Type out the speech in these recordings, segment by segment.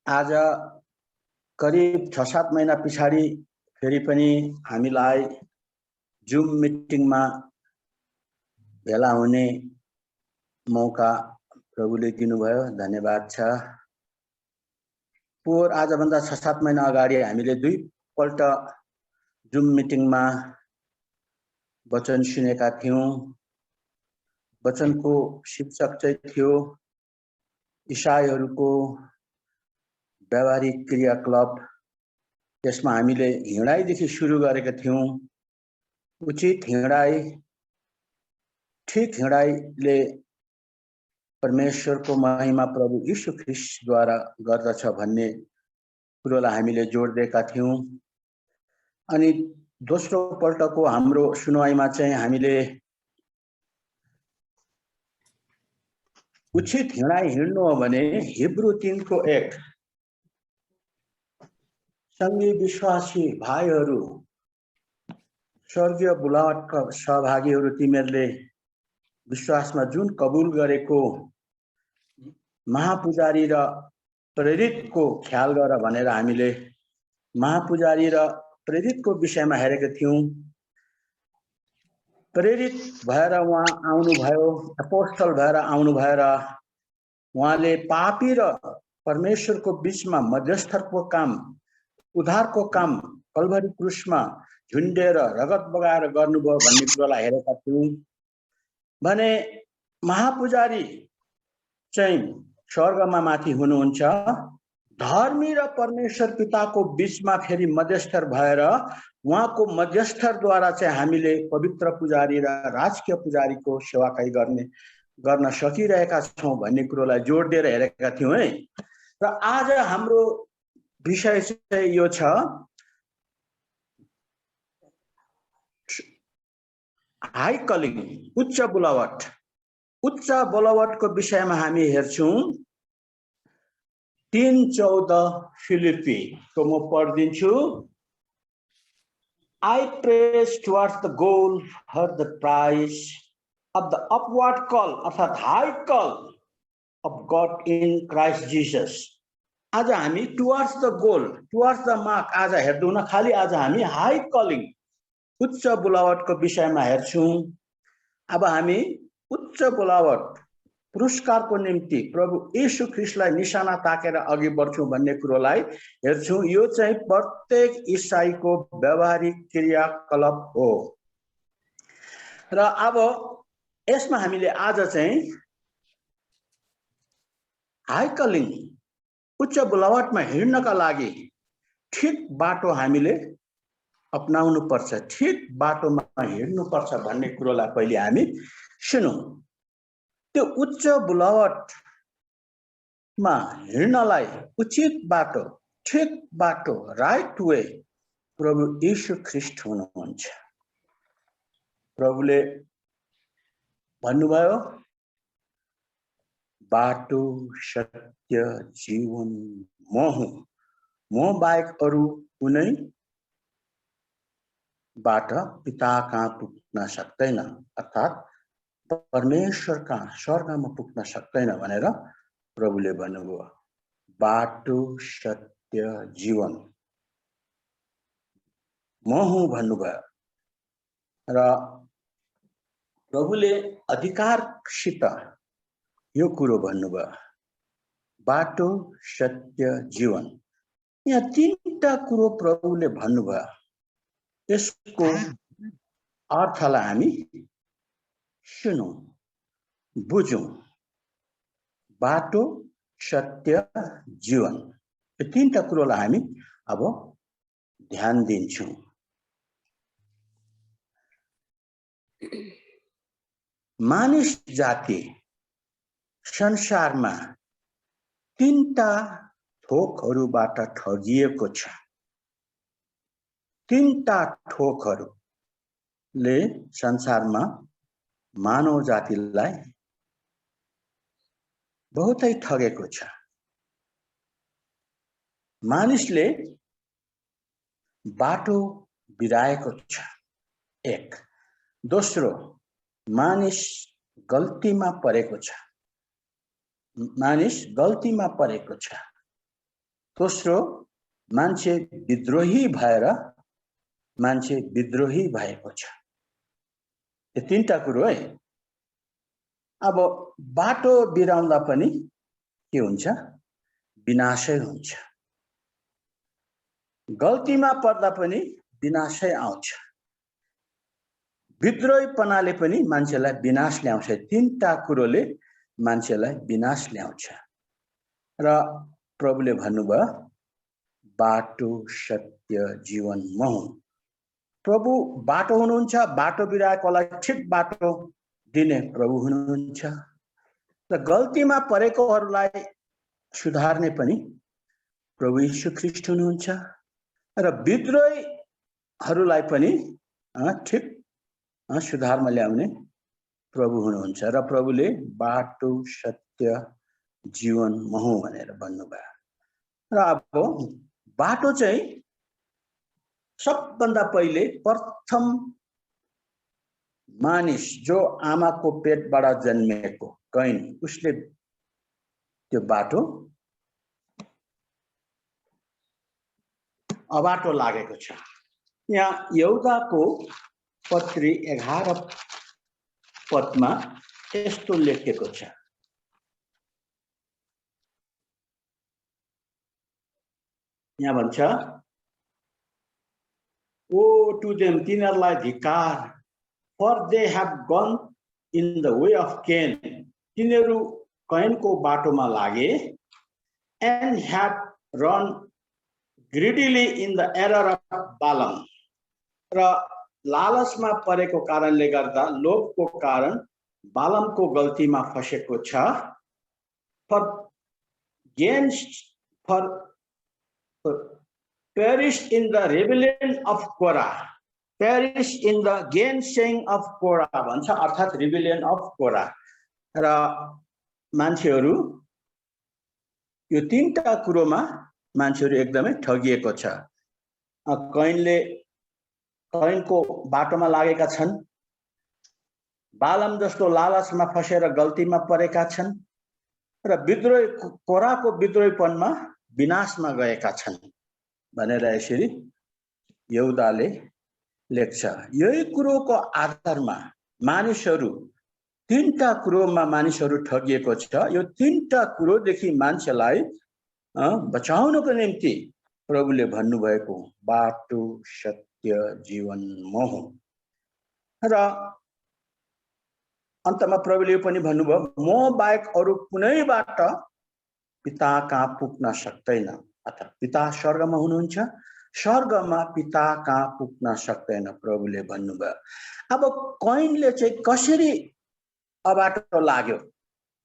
आज करिब 6-7 महिना पछाडि फेरि पनि हामीलाई जुम मिटिङमा भेला हुने मौका प्रभुले दिनुभयो। धन्यवाद छ। पोहोर आजभन्दा 6-7 महिना अगाडि हामीले 2 पल्ट जुम मिटिङमा वचन सुनेका थियौं। वचनको शीर्षक चाहिँ थियो इसाईहरूको व्यावहारिक क्रियाकलाप। त्यसमा हामीले हिँडाइदेखि सुरु गरेका थियौं। उचित हिँडाइ, ठीक हिँडाइले परमेश्वरको महिमा प्रभु यीशु ख्रीष्टद्वारा गर्दछ भन्ने कुरोलाई हामीले जोड दिएका थियौं। अनि दोस्रो पल्टको हाम्रो सुनवाईमा चाहिँ हामीले उचित हिँडाइ हिँड्नु हो भने हिब्रू 3:1 संगी विश्वासी भाइहरू, स्वर्गीय बुलावटका सहभागीहरू, तिमीहरूले विश्वासमा जुन कबुल गरेको महापुजारी र प्रेरितको ख्याल गर भनेर हामीले महापुजारी र प्रेरितको विषयमा हेरेका थियौं। प्रेरित भएर उहाँ आउनुभयो, अपोस्टल भएर आउनुभयो र उहाँले पापी र परमेश्वरको बीचमा मध्यस्थको काम, उद्धारको काम कल्भरी क्रुसमा झुन्डेर रगत बगाएर गर्नुभयो भन्ने कुरालाई हेरेका थियौं। भने महापुजारी चाहिँ स्वर्गमा माथि हुनुहुन्छ। धर्मी र परमेश्वर पिताको बीचमा फेरि मध्यस्तर भएर उहाँको मध्यस्थरद्वारा चाहिँ हामीले पवित्र पुजारी र राजकीय पुजारीको सेवाकाई गर्न सकिरहेका छौं भन्ने कुरोलाई जोड दिएर हेरेका थियौं है। र आज हाम्रो विषय चाहिँ यो छ हाई कलिङ, उच्च बोलावट। उच्च बोलावटको विषयमा हामी हेर्छौं 3:14 फिलिपी को म पढ्दिन्छु। I press towards the goal for the prize of the upward call अर्थात high call of God in Christ Jesus। आज हामी towards the goal, towards the mark आज हेर्दैनौँ, खाली आज हामी हाई कलिङ उच्च बोलावटको विषयमा हेर्छौं। अब हामी उच्च बोलावट पुरस्कारको निम्ति प्रभु येशू ख्रीष्टलाई निशाना ताकेर अघि बढ्छौं भन्ने कुरोलाई हेर्छौं। यो चाहिँ प्रत्येक ईसाईको व्यावहारिक क्रियाकलाप हो। र अब यसमा हामीले आज चाहिँ हाई कलिङ उच्च बोलावटमा हिँड्नका लागि ठिक बाटो हामीले अपनाउनु पर्छ, ठिक बाटोमा हिँड्नु पर्छ भन्ने कुरोलाई पहिले हामी सुनौं। त्यो उच्च बोलावटमा हिँड्नलाई उचित बाटो, ठिक बाटो, राइट वे प्रभु यीशु ख्रीष्ट हुनुहुन्छ। प्रभुले भन्नुभयो बाटो, सत्य, जीवन म हुँ, म बाहेक अरू कुनै बाट पिता कहाँ पुग्न सक्दैन, अर्थात परमेश्वर कहाँ स्वर्गमा पुग्न सक्दैन भनेर प्रभुले भन्नुभयो। बाटो, सत्य, जीवन म हुँ भन्नुभयो। र प्रभुले अधिकारसित यो कुरो भन्नुभयो, बाटो, सत्य, जीवन। यहाँ 3टा कुरो प्रभुले भन्नुभयो। यसको अर्थलाई हामी सुनौं, बुझौं। बाटो, सत्य, जीवन, यो 3टा कुरोलाई हामी अब ध्यान दिन्छौं। मानिस जाति संसारमा 3टा थोकहरूबाट ठगिएको छ। 3टा थोकहरूले संसारमा मानव जातिलाई बहुतै ठगेको छ। मानिसले बाटो बिराएको छ, एक। दोस्रो, मानिस गल्तीमा परेको छ। मानिस गल्तीमा परेको छ। दोस्रो मान्छे विद्रोही भएर मान्छे विद्रोही भएको छ। यो तीनटा कुरो है। अब बाटो बिराउँदा पनि के हुन्छ? विनाशै हुन्छ। गल्तीमा पर्दा पनि विनाशै आउँछ। विद्रोहीपनाले पनि मान्छेलाई विनाश ल्याउँछ। तीनटा कुरोले मान्छेलाई विनाश ल्याउँछ। र प्रभुले भन्नुभयो बाटो सत्य जीवन म हुँ। प्रभु बाटो हुनुहुन्छ। बाटो बिराएकोलाई ठिक बाटो दिने प्रभु हुनुहुन्छ। र गल्तीमा परेकोहरूलाई सुधार्ने पनि प्रभु यीशु ख्रीष्ट हुनुहुन्छ। र विद्रोहीहरूलाई पनि ठिक सुधारमा ल्याउने प्रभु हुनुहुन्छ। र प्रभुले बाटो सत्य जीवन म हुँ भनेर भन्नुभयो। र अब बाटो चाहिँ सबभन्दा पहिले प्रथम मानिस जो आमाको पेटबाट जन्मेको कैन, उसले त्यो बाटो अबाटो लागेको छ। यहाँ यहुदाको पत्री 11 पदमा यस्तो लेखेको छ। यहाँ भन्छ ओ टु देम, तिनीहरूलाई धिक्कार, for they have gone in the way of Cain, तिनीहरू कैनको बाटोमा लागे, and have run greedily in the error of Balaam, र लालचमा परेको कारणले गर्दा, लोभको कारण बालमको गल्तीमा फसेको छ। For perish in the rebellion of Korah, perish in the gainsaying of Korah भन्छ, अर्थात् rebellion of Korah। र मान्छेहरू यो तीनटा कुरोमा मान्छेहरू एकदमै ठगिएको छ। कैनको बाटोमा लागेका छन्, बालम जस्तो लालचमा फसेर गल्तीमा परेका छन्, र विद्रोही कोराको विद्रोहीपनमा विनाशमा गएका छन् भनेर यसरी यहुदाले लेख्छ। यही कुरोको आधारमा मानिसहरू तीनटा कुरोमा मानिसहरू ठगिएको छ। यो तीनटा कुरोदेखि मान्छेलाई बचाउनको निम्ति प्रभुले भन्नुभएको बाटो सत्य जीवन म हुँ। र अन्तमा प्रभुले पनि भन्नुभयो म बाहेक अरू कुनैबाट पिता कहाँ पुग्न सक्दैन, अर्थात् पिता स्वर्गमा हुनुहुन्छ, स्वर्गमा पिता कहाँ पुग्न सक्दैन प्रभुले भन्नुभयो। अब कैनले चाहिँ कसरी अबाटो लाग्यो,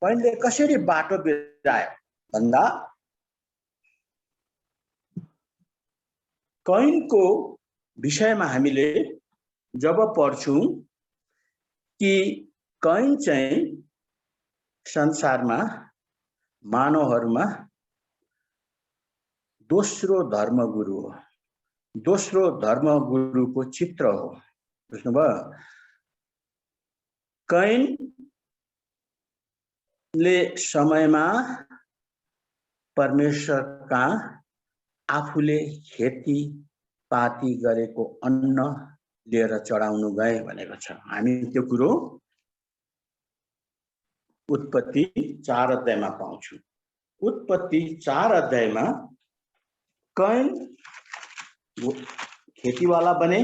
कैनले कसरी बाटो बिरायो भन्दा, कैनको विषयमा हामीले जब पढ्छौं कि कैन चाहिँ संसारमा मानवहरूमा दोस्रो धर्मगुरु हो, दोस्रो धर्मगुरुको चित्र हो। बुझ्नुभयो? कैनले समयमा परमेश्वर कहाँ आफूले खेतीपाती गरेको अन्न लिएर चढाउनु गए भनेको छ। हामी त्यो कुरो उत्पत्ति 4 अध्यायमा पाउँछौं। उत्पत्ति 4 अध्यायमा कैन खेतीवाला बने,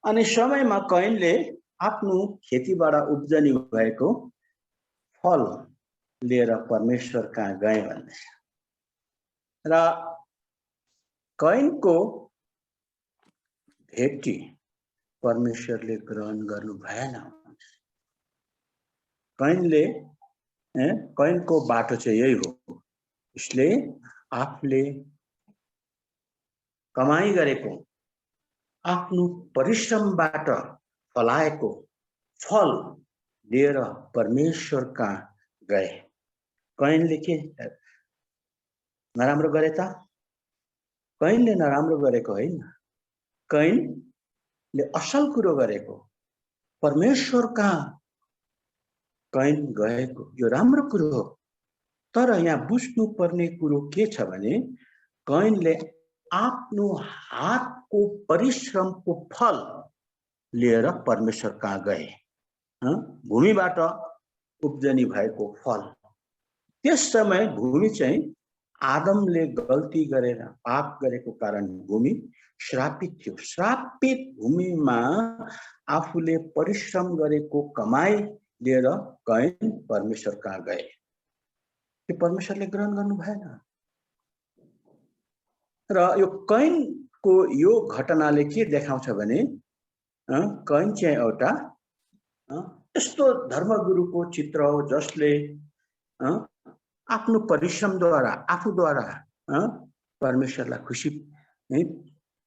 अनि समयमा कैनले आफ्नो खेतीबाट उब्जनी भएको फल लिएर परमेश्वर कहाँ गए भन्ने। र कैनको भेटी परमेश्वरले ग्रहण गर्नु भएन। कैनको बाटो चाहिँ यही हो, इसले आफूले कमाई गरेको आफ्नो परिश्रमबाट फलाएको फल लिएर परमेश्वर कहाँ गए। कैनले के नराम्रो गरे त? कैनले नराम्रो गरेको होइन, कैनले असल कुरो गरेको, परमेश्वर कहाँ कैन गएको, यो राम्रो कुरो हो। तर यहाँ बुझ्नुपर्ने कुरो के छ भने कैनले आफ्नो हातको परिश्रमको फल लिएर परमेश्वर कहाँ गए। भूमिबाट उब्जनी भएको फल। त्यस समय भूमि चाहिँ आदमले गल्ती गरेर पाप गरेको कारण भूमि श्रापित थियो। श्रापित भूमिमा आफूले परिश्रम गरेको कमाई लिएर कैन परमेश्वर कहाँ गए। त्यो परमेश्वरले ग्रहण गर्नु भएन। र यो कैनको यो घटनाले के देखाउँछ भने कैन चाहिँ एउटा यस्तो धर्मगुरुको चित्र हो जसले आफ्नो परिश्रमद्वारा आफूद्वारा परमेश्वरलाई खुसी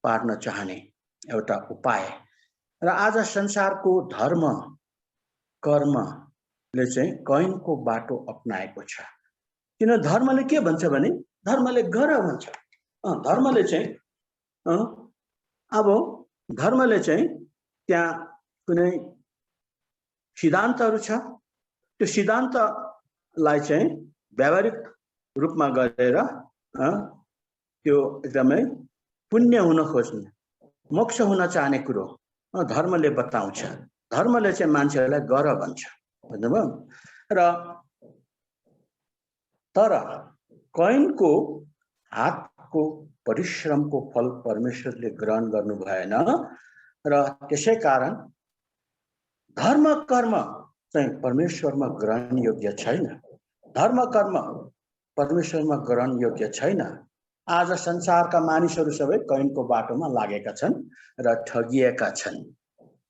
पार्न चाहने एउटा उपाय। र आज संसारको धर्म कर्मले चाहिँ कैनको बाटो अपनाएको छ। किन धर्मले के भन्छ भने धर्मले गर भन्छ। धर्मले चाहिँ अब धर्मले चाहिँ त्यहाँ कुनै सिद्धान्तहरू छ। त्यो सिद्धान्तलाई चाहिँ व्यावहारिक रूपमा गरेर त्यो एकदमै पुण्य हुन खोज्ने मोक्ष हुन चाहने कुरो धर्मले बताउँछ। धर्मले चाहिँ मान्छेहरूलाई गर भन्छ। बुझ्नुभयो। र तर कैनको हातको परिश्रमको फल परमेश्वरले ग्रहण गर्नु भएन। र त्यसै कारण धर्म कर्म चाहिँ परमेश्वरमा ग्रहण योग्य छैन। धर्म कर्म परमेश्वरमा ग्रहण योग्य छैन। आज संसारका मानिसहरू सबै कैनको बाटोमा लागेका छन् र ठगिएका छन्।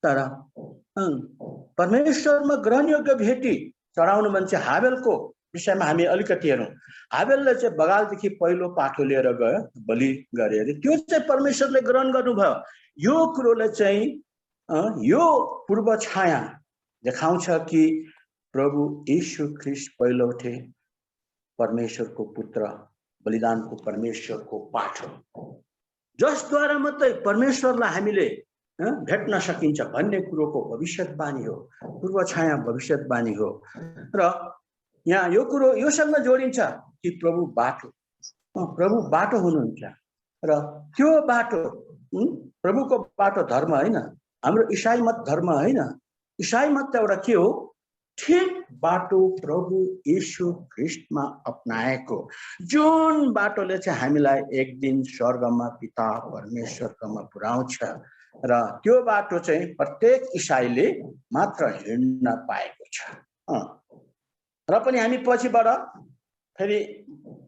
तर परमेश्वरमा ग्रहण योग्य भेटी चढाउनु भन्छ। हाबेलको विषयमा हामी अलिकति हेरौँ। हाबेलले चाहिँ बगालदेखि पहिलो पाठो लिएर गयो, बलि गरे अरे। त्यो चाहिँ परमेश्वरले ग्रहण गर्नुभयो। यो कुरोले चाहिँ यो पूर्व छाया देखाउँछ कि प्रभु यीशु ख्रीष्ट पहिलोटे परमेश्वरको पुत्र, बलिदानको परमेश्वरको पाठो, जसद्वारा मात्रै परमेश्वरलाई हामीले भेट्न सकिन्छ भन्ने कुरोको भविष्यवाणी हो। पूर्व छाया भविष्यवाणी हो। र यहाँ यो कुरो योसँग जोडिन्छ कि प्रभु बाटो हुनुहुन्छ। र त्यो बाटो प्रभुको बाटो धर्म होइन, हाम्रो ईसाई मत धर्म होइन। ईसाई मत एउटा के हो? ठिक बाटो प्रभु यीशु ख्रीष्टमा अपनाएको, जुन बाटोले चाहिँ हामीलाई एक दिन स्वर्गमा पिता परमेश्वरकोमा पुर्याउँछ। र त्यो बाटो चाहिँ प्रत्येक ईसाईले मात्र हिँड्न पाएको छ। र पनि हामी पछिबाट फेरि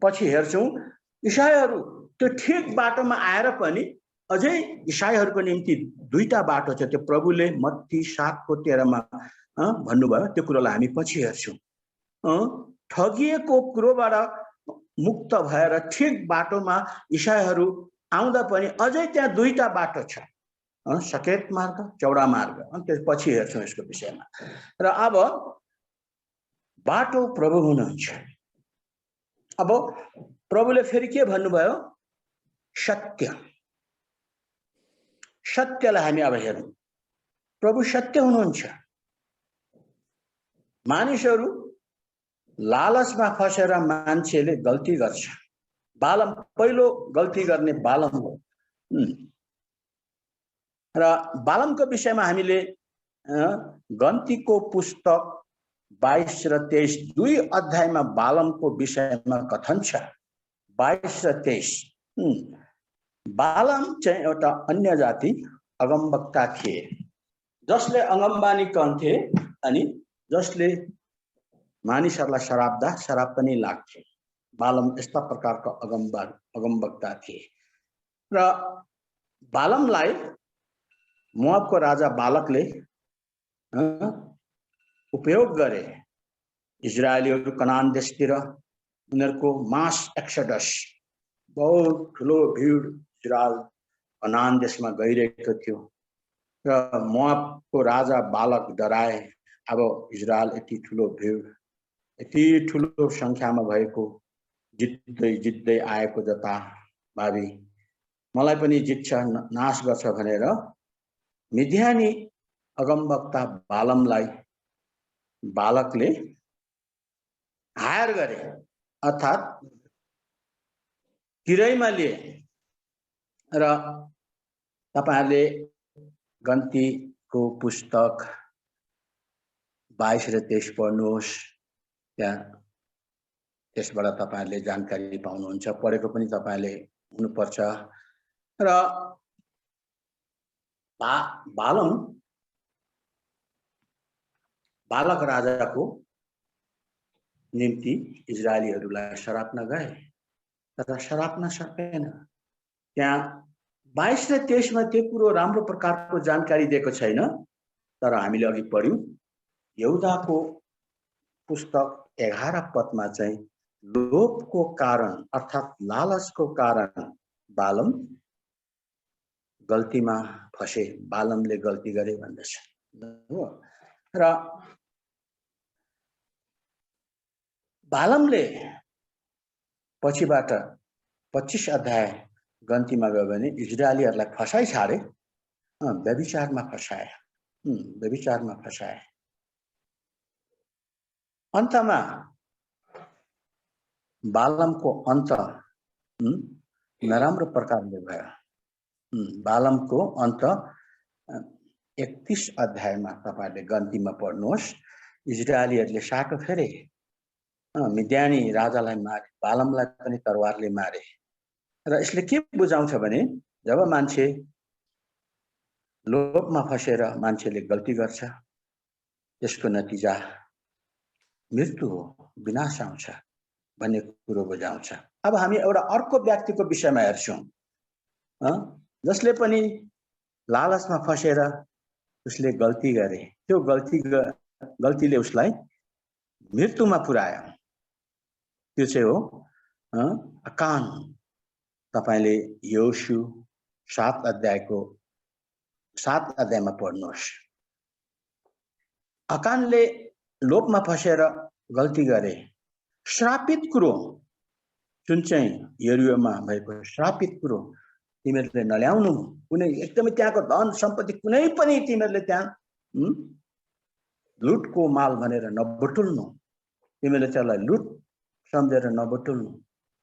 पछि हेर्छौँ, ईसाईहरू त्यो ठिक बाटोमा आएर पनि अझै ईसाईहरूको निम्ति दुईटा बाटो छ। त्यो प्रभुले मत्ती 7:13 भन्नुभयो। त्यो कुरोलाई हामी पछि हेर्छौँ। ठगिएको कुरोबाट मुक्त भएर ठिक बाटोमा ईसाईहरू आउँदा पनि अझै त्यहाँ दुईटा बाटो छ, सकेत मार्ग, चौडा मार्ग। त्यसपछि हेर्छौँ यसको विषयमा। र अब बाटो प्रभु हुनुहुन्छ। अब प्रभुले फेरि के भन्नुभयो? सत्यलाई हामी अब हेरौँ। प्रभु सत्य हुनुहुन्छ। मानिसहरू लालचमा फसेर मान्छेले गल्ती गर्छ। बालम पहिलो गल्ती गर्ने बालम हो। र बालमको विषयमा हामीले गन्तीको पुस्तक 22 र 23 दुई अध्यायमा बालमको विषयमा कथन छ। 22 र 23। बालम चाहिँ एउटा अन्य जाति अगमवक्ता थिए, जसले अगमबानी गर्थे अनि जसले मानिसहरूलाई शराब पनि लाग्थे। बालम यस्ता प्रकारको अगमवक्ता थिए। र बालमलाई मोआबको राजा बालकले उपयोग गरे। इजरायलीहरू कनान देशतिर उनीहरूको मास एक्सोडस, बहुत ठुलो भिड इजरायल कनान देशमा गइरहेको थियो। र मोआबको राजा बालक डराए। अब इजरायल यति ठुलो भिड, यति ठुलो संख्यामा भएको, जित्दै आएको जता भावी मलाई पनि जित्छ, नाश गर्छ भनेर मिद्यानी अगमवक्ता बालमलाई बालकले हायर गरे। अर्थात किरैमा लिए र तपाईहरुले गन्तीको पुस्तक 22 र 23 पढ्नुहोस्। त्यहाँ त्यसबाट तपाईहरुले जानकारी पाउनुहुन्छ। पढेको पनि तपाईहरुले हुनुपर्छ। र बालम बालक राजाको निम्ति इजरायलीहरूलाई सराप्न गए, तर सराप्न सकेन। त्यहाँ 22 र 23 मा त्यो कुरो राम्रो प्रकारको जानकारी दिएको छैन। तर हामीले अघि पढ्यौं यहुदाको पुस्तक 11 पदमा चाहिँ लोभको कारण अर्थात लालचको कारण बालम गल्तीमा फसे, बालमले गल्ती गरे भन्दछ। र बालमले पछिबाट 25 अध्याय गन्तीमा गयो भने इजरायलीहरूलाई फसाइ छाडे, व्यभिचारमा फसाए, व्यभिचारमा फसाए। अन्तमा बालमको अन्त नराम्रो प्रकारले भयो। बालमको अन्त 31 अध्यायमा तपाईहरुले गन्तीमा पढ्नुहोस्। इजरायलीहरूले साटो फेरे, मिद्यानी राजालाई मारे, बालमलाई पनि तरवारले मारे। र यसले के बुझाउँछ भने जब मान्छे लोभमा फसेर मान्छेले गल्ती गर्छ त्यसको नतिजा मृत्यु हो, विनाश आउँछ भन्ने कुरो बुझाउँछ। अब हामी एउटा अर्को व्यक्तिको विषयमा हेर्छौं जसले पनि लालचमा फसेर उसले गल्ती गरे। त्यो गल्तीले उसलाई मृत्युमा पुर्यायो। त्यो चाहिँ हो अकान। तपाईले योशु 7 अध्यायमा पढ्नुहोस्। अकानले लोभमा फसेर गल्ती गरे। श्रापित कुरो जुन चाहिँ यरीहोमा भएको श्रापित कुरो तिमीहरूले नल्याउनु, कुनै एकदमै त्यहाँको धन सम्पत्ति कुनै पनि तिमीहरूले त्यहाँ लुटको माल भनेर नबटुल्नु, तिमीहरूले त्यसलाई लुट सम्झेर नबटुल्नु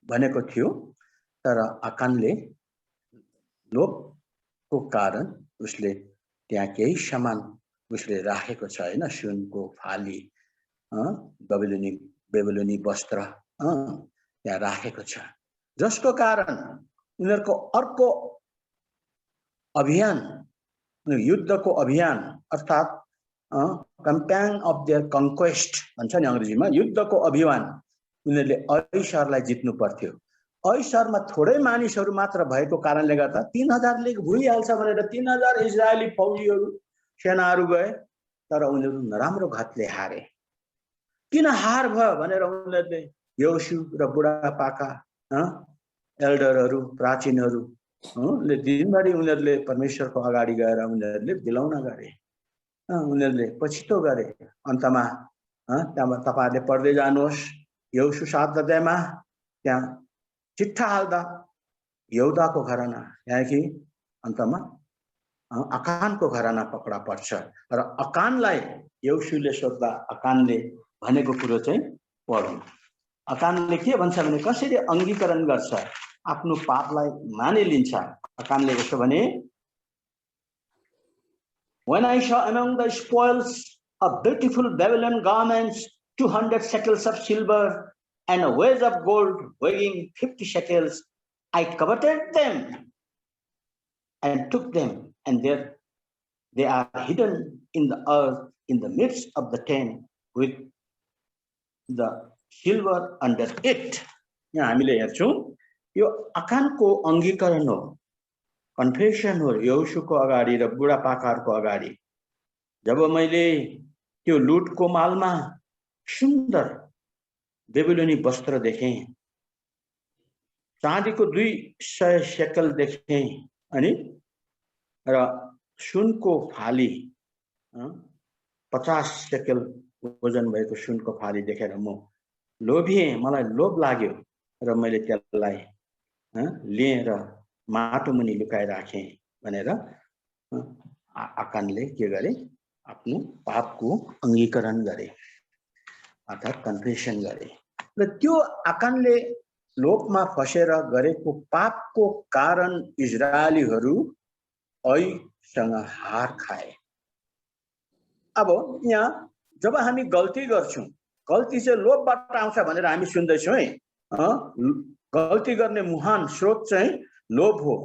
भनेको थियो। तर अकानले लोभको कारण उसले त्यहाँ केही सामान उसले राखेको छ हैन, सुनको फाली, बेबिलोनी वस्त्र त्यहाँ राखेको छ, जसको कारण उनीहरूको अर्को अभियान, युद्धको अभियान अर्थात कम्प्याङ अफ देयर कन्क्वेस्ट भन्छ नि अंग्रेजीमा, युद्धको अभियान उनीहरूले ऐसरलाई जित्नु पर्थ्यो। ऐसरमा थोरै मानिसहरू मात्र भएको कारणले गर्दा 3000 ले भुइहाल्छ भनेर 3000 इजरायली फौजीहरू सेनाहरू गए, तर उनीहरू नराम्रो घातले हारे। किन हार भयो भनेर उनीहरूले योशु र बुढापाका एल्डरहरू, प्राचीनहरू ले दिनभरि उनीहरूले परमेश्वरको अगाडि गएर उनीहरूले बिलौना गरे, उनीहरूले पछितो गरे। अन्तमा त्यहाँ तपाईहरुले पढ्दै जानुहोस् योशु 7 अध्यायमा, त्यहाँ चिट्ठा हाल्दा यहुदाको घराना यानी कि अन्तमा अकानको घराना पक्रा पर्छ। र अकानलाई योशुले सोध्दा अकानले भनेको कुरो चाहिँ पढौं। अकानले के भन्छ भने कसरी अंगीकरण गर्छ, आफ्नो पापलाई मानिलिन्छ। अकानले यसो भने, when I saw among the spoils of beautiful Babylon garments 200 shekels of silver and a wedge of gold weighing 50 shekels, I coveted them and took them, and there they are hidden in the earth in the midst of the tent with the silver under it. यहाँ हामीले हेर्छौं यो अकानको अंगीकरण हो, confession हो योशुको अगाडि र बुढापाकाहरूको अगाडि। जब मैले त्यो लुटको मालमा सुन्दर बेबिलोनी वस्त्र देखेँ, चाँदीको 200 शेकल देखेँ अनि र सुनको फाली 50 शेकल वजन भएको सुनको फाली देखेर म लोभिएँ, मलाई लोभ लाग्यो र मैले त्यसलाई लिएर माटो मुनि लुकाएर राखेँ भनेर अकानले के गरे, आफ्नो पापको अंगीकरण गरे अर्थात कन्फेसन गरे। र त्यो आकानले लोभमा फसेर गरेको पापको कारण इजरायलीहरू ऐसँग हार खाए। अब यहाँ जब हामी गल्ती गर्छौं, गल्ती चाहिँ लोभबाट आउँछ भनेर हामी सुन्दैछौं है। गल्ती गर्ने महान स्रोत चाहिँ लोभ हो।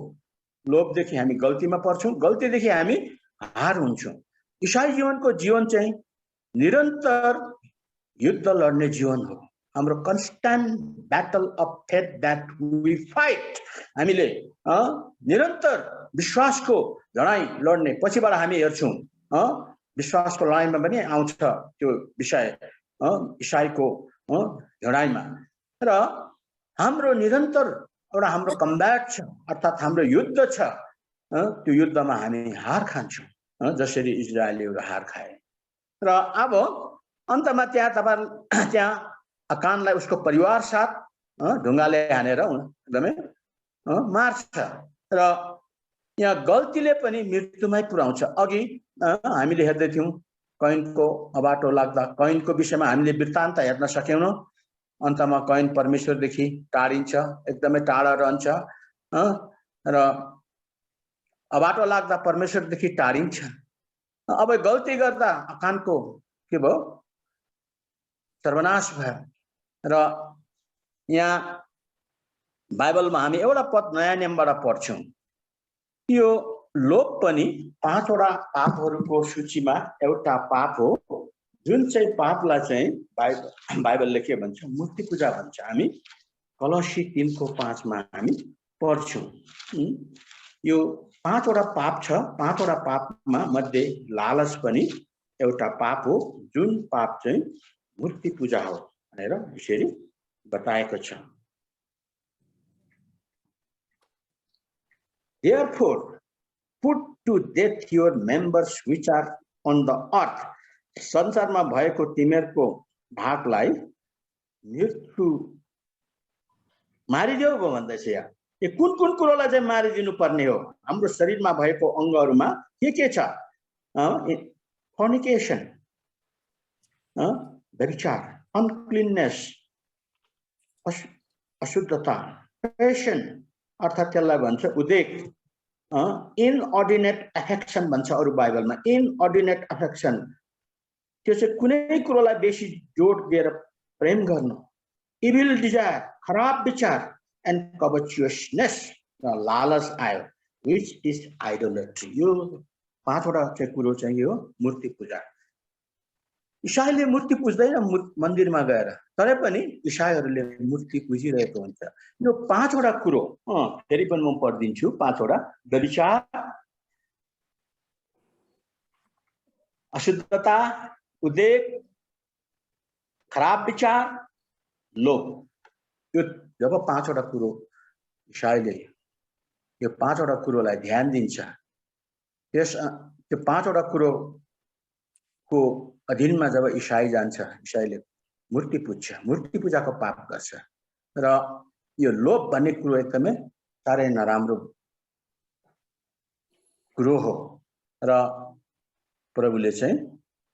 लोभदेखि हामी गल्तीमा पर्छौं, गल्तीदेखि हामी हार हुन्छौं। ईसाई जीवनको जीवन चाहिँ निरन्तर युद्ध लड्ने जीवन हो। हाम्रो constant battle of faith that we fight. हामीले निरन्तर विश्वासको लडाई लड्ने। पछिबाट हामी हेर्छौं विश्वासको लडाईमा पनि आउँछ त्यो विषय ईसाईको लडाईमा। र हाम्रो निरन्तर एउटा हाम्रो कम्ब्याट छ, अर्थात् हाम्रो युद्ध छ। त्यो युद्धमा हामी हार खान्छौं जसरी इजरायलीहरू हार खाए। र अब अन्तमा त्यहाँ अकानलाई उसको परिवार साथ ढुङ्गाले हानेर एकदमै मार्छ। र यहाँ गल्तीले पनि मृत्युमै पुर्याउँछ। अघि हामीले हेर्दै थियौं कैनको अबाटो लाग्दा कैनको विषयमा हामीले वृत्तान्त हेर्न सकेनौं। अन्तमा कैन परमेश्वरदेखि टाढिन्छ, एकदमै टाढा रहन्छ र अबाटो लाग्दा परमेश्वरदेखि टाढिन्छ। अब गल्ती गर्दा अकानको के भयो? सर्वनाश भयो। र यहाँ बाइबलमा हामी एउटा पद नयाँ नियमबाट पढ्छौं। यो लोभ पनि 5 वटा पापहरूको सूचीमा एउटा पाप हो, जुन चाहिँ पापलाई चाहिँ बाइबलले के भन्छ? मूर्ति पूजा भन्छ। हामी कलसी 3:5 मा हामी पढ्छौं। यो 5 वटा पाप छ। 5 वटा पापमा मध्ये लालच पनि एउटा पाप हो, जुन पाप चाहिँ मूर्ति पूजा हो भनेर यसरी बताएको छ। Therefore, put to death your members which are on the earth. संसारमा भएको तिमीहरूको भागलाई मृत्यु मारिदेऊ भन्दैछ। यहाँ यो कुन कुन कुरोलाई चाहिँ मारिदिनु पर्ने हो? हाम्रो शरीरमा भएको अङ्गहरुमा के छ? fornication, व्यभिचार, uncleanness, अशुद्धता, passion अर्थात् त्यसलाई भन्छ उद्वेग, इनअर्डिनेट अफेक्सन भन्छ अरु बाइबलमा। इनअर्डिनेट अफेक्सन त्यो चाहिँ कुनै कुरोलाई बेसी जोड दिएर प्रेम गर्नु। इभिल डिजायर, खराब विचार, एन्ड कभचियसनेस, लालच आयो, व्हिच इज आइडोलेट्री। यो 5 वटा चाहिँ कुरो चाहिँ यो मूर्ति पूजा। ईसाईले मूर्ति पुज्दैन मन्दिरमा गएर, तरै पनि ईसाईहरूले मूर्ति पुजिरहेको हुन्छ। यो 5 वटा कुरो फेरि पनि म पढिदिन्छु। 5 वटा: व्यभिचार, अशुद्धता, उद्वेग, खराब विचार, लोभ। यो जब 5 वटा कुरो ईसाईले यो 5 वटा कुरोलाई ध्यान दिन्छ, त्यो 5 वटा कुरोको अधीनमा जब ईसाई जान्छ, ईसाईले मूर्ति पुज्छ, मूर्ति पूजाको पाप गर्छ। र यो लोभ भन्ने कुरो एकदमै साह्रै नराम्रो कुरो हो। र प्रभुले चाहिँ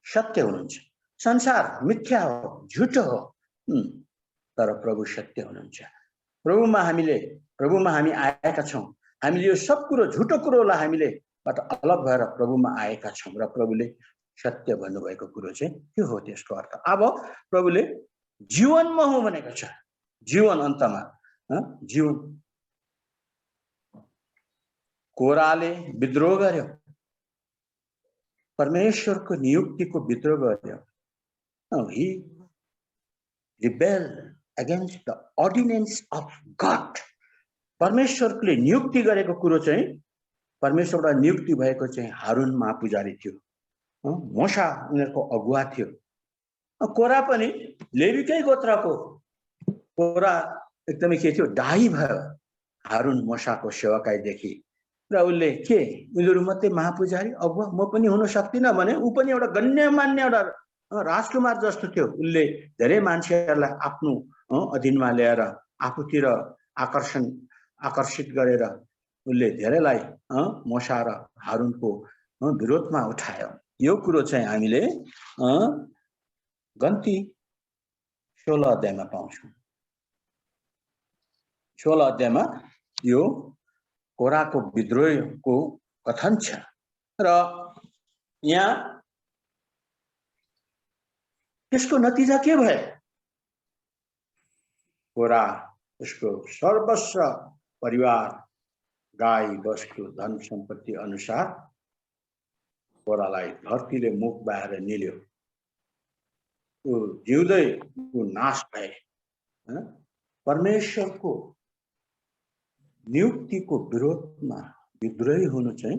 सत्य हुनुहुन्छ। संसार मिथ्या हो, झुटो हो, तर प्रभु सत्य हुनुहुन्छ। प्रभुमा हामी आएका छौं। हामीले यो सब कुरो झुटो कुरोलाई हामीले बाट अलग भएर प्रभुमा आएका छौं र प्रभुले सत्य भन्नुभएको कुरो चाहिँ के हो? त्यसको अर्थ अब प्रभुले जीवन म हुँ भनेको छ। जीवन अन्तमा जीवन। कोराले विद्रोह गर्यो, परमेश्वरको नियुक्तिको विद्रोह गर्यो। He rebelled against the ordinance of God. परमेश्वरले नियुक्ति गरेको कुरो चाहिँ, परमेश्वरबाट नियुक्ति भएको चाहिँ हारून महापुजारी थियो, मोसा उनीहरूको अगुवा थियो। कोरा पनि लेवीकै गोत्रको। कोरा एकदमै के थियो? दाही भयो हारून मोसाको सेवकाईदेखि। र उसले के उनीहरू मात्रै महापुजारी अगुवा, म पनि हुन सक्दिनँ भने ऊ पनि एउटा गण्यमान्य एउटा राजकुमार जस्तो थियो। उसले धेरै मान्छेहरूलाई आफ्नो अधीनमा ल्याएर आफूतिर आकर्षित गरेर उसले धेरैलाई मोसा र हारूनको विरोधमा उठायो। यो कुरो चाहिँ हामीले गन्ती 16 अध्यायमा पाउँछौँ। 16 अध्यायमा यो कोराको विद्रोहको कथन छ र यहाँ त्यसको नतिजा के भयो? कोरा उसको सर्वस्व परिवार, गाई वस्तु धन सम्पत्ति अनुसार कोरालाई धरतीले मुख बाहेर निल्यो। ऊ जिउँदै ऊ नाश भए। परमेश्वरको नियुक्तिको विरोधमा विद्रोही हुनु चाहिँ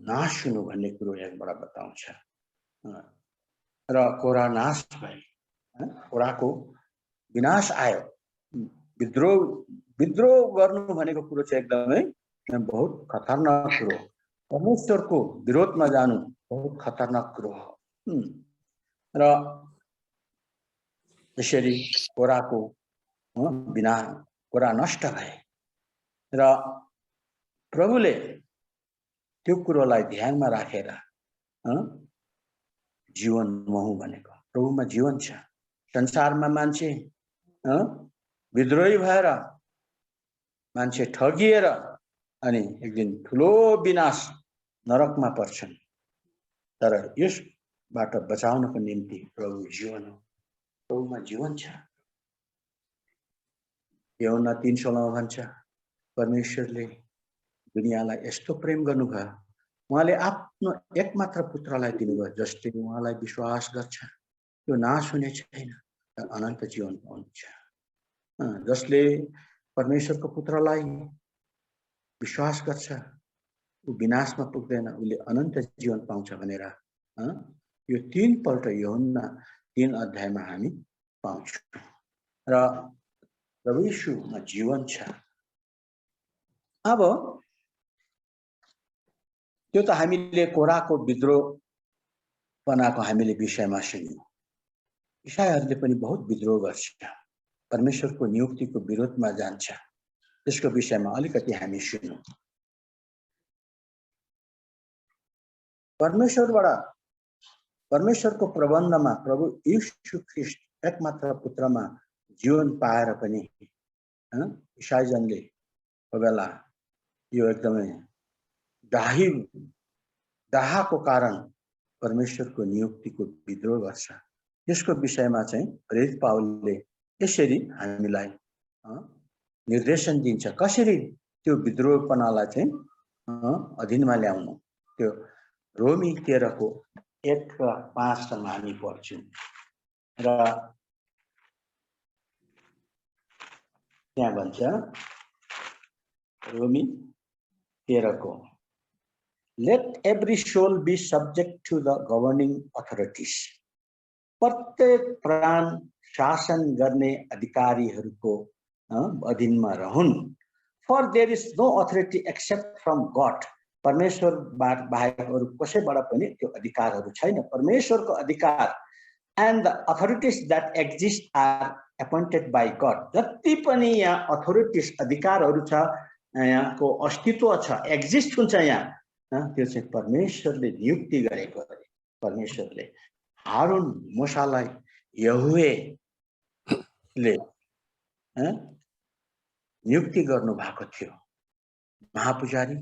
नाश हुनु भन्ने कुरो यहाँबाट बताउँछ। र कोरा नाश भए, कोराको विनाश आयो। विद्रोह गर्नु भनेको कुरो चाहिँ एकदमै बहुत खतरनाक कुरो। परमेश्वरको विरोधमा जानु बहुत खतरनाक कुरो हो। र यसरी कोराको कोरा नष्ट भए र प्रभुले त्यो कुरोलाई ध्यानमा राखेर जीवन महु भनेको प्रभुमा जीवन छ। संसारमा मान्छे विद्रोही भएर मान्छे ठगिएर अनि एक दिन ठुलो विनाश नरकमा पर्छन्। तर यसबाट बचाउनको निम्ति प्रभु जीवन हो, प्रभुमा जीवन छ। यूहन्ना 3:16 भन्छ, परमेश्वरले दुनियाँलाई यस्तो प्रेम गर्नुभयो, उहाँले आफ्नो एकमात्र पुत्रलाई दिनुभयो, जसले उहाँलाई विश्वास गर्छ त्यो नाश हुने छैन, अनन्त जीवन पाउँछ। जसले परमेश्वरको पुत्रलाई विश्वास गर्छ ऊ विनाशमा पुग्दैन, उसले अनन्त जीवन पाउँछ भनेर यो 3 पल्ट यूहन्ना 3 अध्यायमा हामी पाउँछौँ। र प्रभु यीशुमा जीवन छ। अब त्यो त हामीले कोराको विद्रोह बनाएको हामीले विषयमा सुन्यौं। ईसाईहरूले पनि बहुत विद्रोह गर्छ, परमेश्वरको नियुक्तिको विरोधमा जान्छ। त्यसको विषयमा अलिकति हामी सुनौं। परमेश्वरको प्रबन्धमा प्रभु यीशु ख्रीष्ट एकमात्र पुत्रमा जीवन पाएर पनि ईसाईजनले कोही बेला यो एकदमै डाहाको कारण परमेश्वरको नियुक्तिको विद्रोह गर्छ। त्यसको विषयमा चाहिँ प्रेरित पावलले यसरी हामीलाई निर्देशन दिन्छ, कसरी त्यो विद्रोहपनालाई चाहिँ अधीनमा ल्याउनु। त्यो रोमी 13को 1-5 हामी पढ्छौँ र त्यहाँ भन्छ, रोमी 13को, Let every soul be subject to the governing authorities. प्रत्येक प्राण शासन गर्ने अधिकारीहरूको अधीनमा रहन्। For there is no authority except from God. परमेश्वर बाहेक अरु कसैबाट पनि त्यो अधिकारहरू छैन। परमेश्वरको अधिकार and the authorities that exist are appointed by God. जति पनि यहाँ authorities अधिकारहरू छ, यहाँको अस्तित्व छ, एक्जिस्ट हुन्छ यहाँ, त्यो चाहिँ परमेश्वरले नियुक्ति गरेको हो। परमेश्वरले हारून मूसालाई यहोवेले नियुक्ति गर्नु भएको थियो, महापुजारी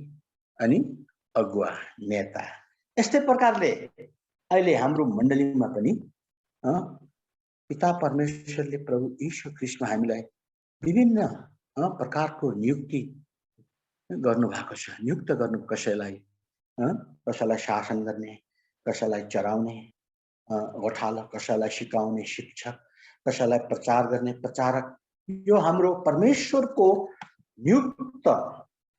अनि अगुवा नेता। यस्तै प्रकारले अहिले हाम्रो मण्डलीमा पनि पिता परमेश्वरले प्रभु यीशु ख्रीष्टमा हामीलाई विभिन्न प्रकारको नियुक्ति गर्नु भएको छ। नियुक्त गर्नु कसैलाई शासन गर्ने, कसैलाई चराउने गोठाला, कसैलाई सिकाउने शिक्षक, कसैलाई प्रचार गर्ने प्रचारक। यो हाम्रो परमेश्वरको नियुक्त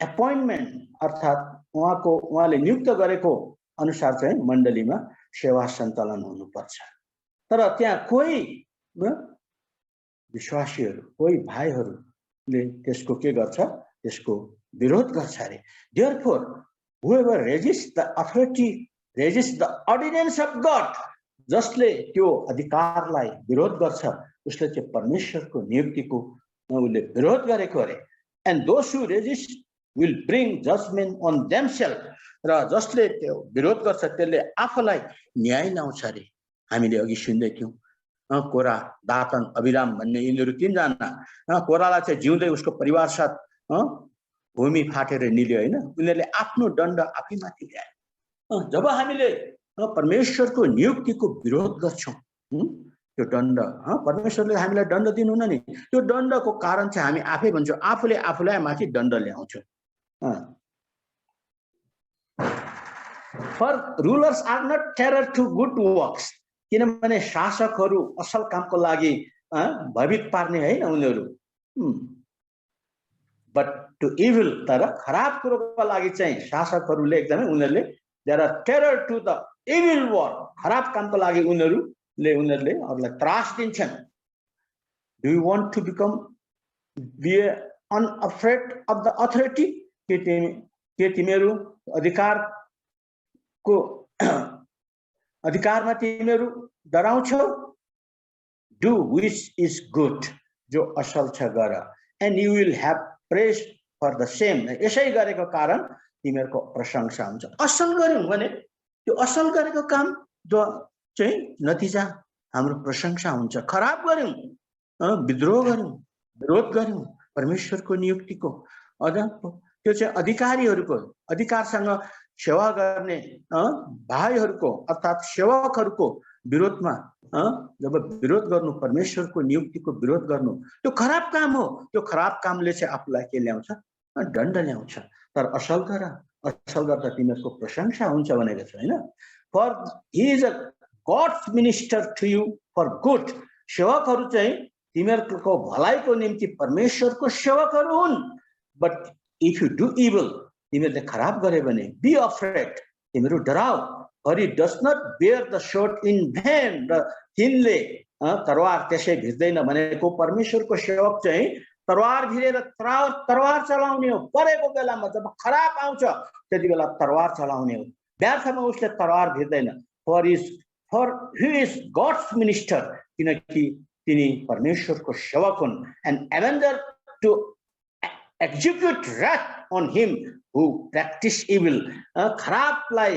एपोइन्टमेन्ट अर्थात उहाँले नियुक्त गरेको अनुसार चाहिँ मण्डलीमा सेवा सञ्चालन हुनुपर्छ। तर त्यहाँ कोही विश्वासीहरू, कोही भाइहरूले त्यसको के गर्छ, त्यसको विरोध गर्छ अरे। Therefore, whoever resists the authority resists the ordinance of God. जसले त्यो अधिकारलाई विरोध गर्छ उसले चाहिँ परमेश्वरको नियुक्तिको उसले विरोध गरेको अरे। And those who resist will bring judgment on themselves. र जसले त्यो विरोध गर्छ त्यसले आफूलाई न्याय ल्याउँछ अरे। हामीले अघि सुन्दै थियौं, कोरा, दातन, अभिराम भन्ने यिनीहरू तीनजना, कोरालाई चाहिँ जिउँदै उसको परिवार साथ भूमि फाटेर निल्यो हैन। उनीहरूले आफ्नो दण्ड आफैमाथि ल्याए। जब हामीले परमेश्वरको नियुक्तिको विरोध गर्छौं, त्यो दण्ड परमेश्वरले हामीलाई दण्ड दिनुहुन्न नि, त्यो दण्डको कारण चाहिँ हामी आफै भन्छौं, आफूले आफूलाई माथि दण्ड ल्याउँछौं। For rulers are not terror to good works, किनभने शासकहरू असल कामको लागि भयभीत पार्ने हैन उनीहरू, बट टु इभिल, तर खराब कुरोको लागि चाहिँ शासकहरूले एकदमै उनीहरूले there are terror to the evil work, खराब कामको लागि उनीहरूले अरूलाई त्रास दिन्छन्। Do you want to become be unafraid of the authority, के तिमीहरू अधिकारमा तिमीहरू डराउँछौ? डु विच इज गुड, जो असल छ गर, and you will have praise for the same, यसै गरेको कारण तिमीहरूको प्रशंसा हुन्छ। असल गर्यौं भने त्यो असल गरेको काम जो चाहिँ नतिजा हाम्रो प्रशंसा हुन्छ। खराब गर्यौं, विद्रोह गर्यौं, विरोध गर्यौं परमेश्वरको नियुक्तिको, त्यो चाहिँ अधिकारीहरूको, अधिकारसँग सेवा गर्ने भाइहरूको अर्थात् सेवकहरूको विरोधमा जब विरोध गर्नु, परमेश्वरको नियुक्तिको विरोध गर्नु, त्यो खराब काम हो। त्यो खराब कामले चाहिँ आफूलाई के ल्याउँछ? दण्ड ल्याउँछ। तर असल गर, असल गर्दा तिमीहरूको प्रशंसा हुन्छ भनेको छ हैन। For he is a God's minister to you for good, सेवकहरू चाहिँ तिमीहरूको भलाइको निम्ति परमेश्वरको सेवकहरू हुन्। But if you do evil, तिमीहरूले खराब गरे भने बी अफ्रेड, तिमीहरू डराओ, for he does not bear the sword in vain, र तिनले तरवार त्यसै भिर्दैन भनेको परमेश्वरको सेवक चाहिँ तरवार भिरेर तरवार चलाउने हो। परेको बेलामा जब खराब आउँछ त्यति बेला तरवार चलाउने हो, व्यर्थमा उसले तरवार भिर्दैन। For he is God's minister, किनकि तिनी परमेश्वरको सेवक हुन्। And avenger to execute wrath on him who practice evil, खराबलाई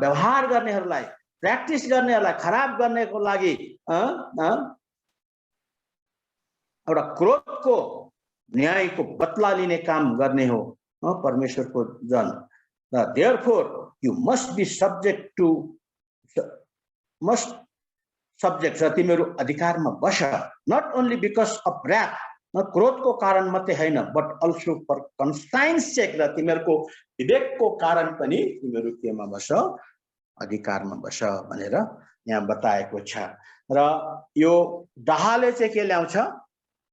व्यवहार गर्नेहरूलाई, प्र्याक्टिस गर्नेहरूलाई, खराब गर्नेको लागि एउटा क्रोधको न्यायको बदला लिने काम गर्ने हो परमेश्वरको जन। therefore you must be subject, र तिमीहरू अधिकारमा बस, not only because of wrath, क्रोधको कारण मात्रै हैन, but also for conscience check, र तिमीहरूको विवेकको कारण पनि तिमीहरू केमा बस? अधिकारमा बस भनेर यहाँ बताएको छ। र यो डाहाले चाहिँ के ल्याउँछ?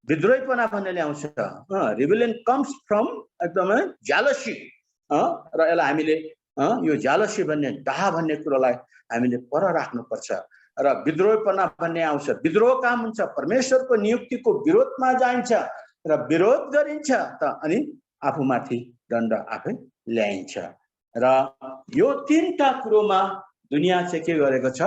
विद्रोहीपना भन्ने ल्याउँछ। रिबेलियन कम्स फ्रम एकदमै ज्यालसी, र यसलाई हामीले यो ज्यालसी भन्ने, डाहा भन्ने कुरोलाई हामीले पर राख्नुपर्छ। र विद्रोहीपना भन्ने आउँछ, विद्रोह काम हुन्छ, परमेश्वरको नियुक्तिको विरोधमा जाइन्छ र विरोध गरिन्छ, त अनि आफूमाथि दण्ड आफै ल्याइन्छ। र यो तीनटा कुरोमा दुनिया चाहिँ के गरेको छ?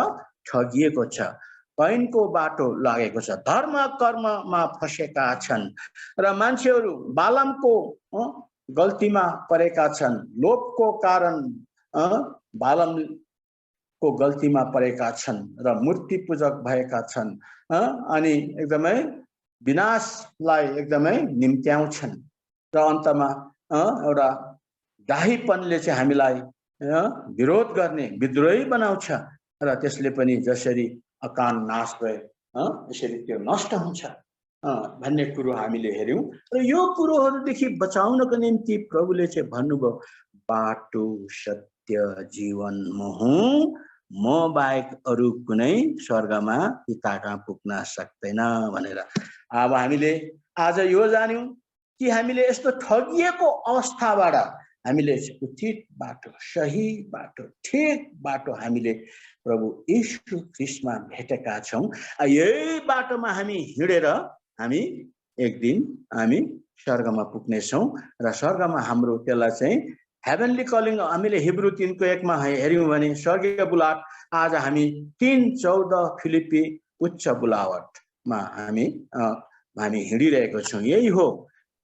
ठगिएको छ, कैनको बाटो लागेको छ, धर्म कर्ममा फसेका छन्, र मान्छेहरू बालामको गल्तीमा परेका छन्, लोभको कारण बालाम को गल्तीमा परेका छन्, र मूर्ति पूजक भएका छन्, अनि एकदमै विनाशलाई एकदमै निम्त्याउँछन्, र अन्तमा एउटा डाहीपनले चाहिँ हामीलाई विरोध गर्ने, विद्रोही बनाउँछ, र त्यसले पनि जसरी अकान नाश भए यसरी त्यो नष्ट हुन्छ भन्ने कुरो हामीले हेर्यौं। र यो कुरोहरूदेखि बचाउनको निम्ति प्रभुले चाहिँ भन्नुभयो, बाटो सत्य जीवन म हुँ, म बाहेक अरू कुनै स्वर्गमा पिता कहाँ पुग्न सक्दैन भनेर। अब हामीले आज यो जान्यौं कि हामीले यस्तो ठगिएको अवस्थाबाट हामीले उचित बाटो, सही बाटो, ठिक बाटो हामीले प्रभु यीशु ख्रीष्टमा भेटेका छौं। यही बाटोमा हामी हिँडेर हामी एक दिन हामी स्वर्गमा पुग्नेछौं, र स्वर्गमा हाम्रो त्यसलाई चाहिँ हेभेनली कलिङ हामीले हिब्रू 3:1 मा हेर्यौं भने स्वर्गीय बुलावट। आज हामी 3:14 फिलिपी उच्च बुलावटमा हामी हिँडिरहेको छौं। यही हो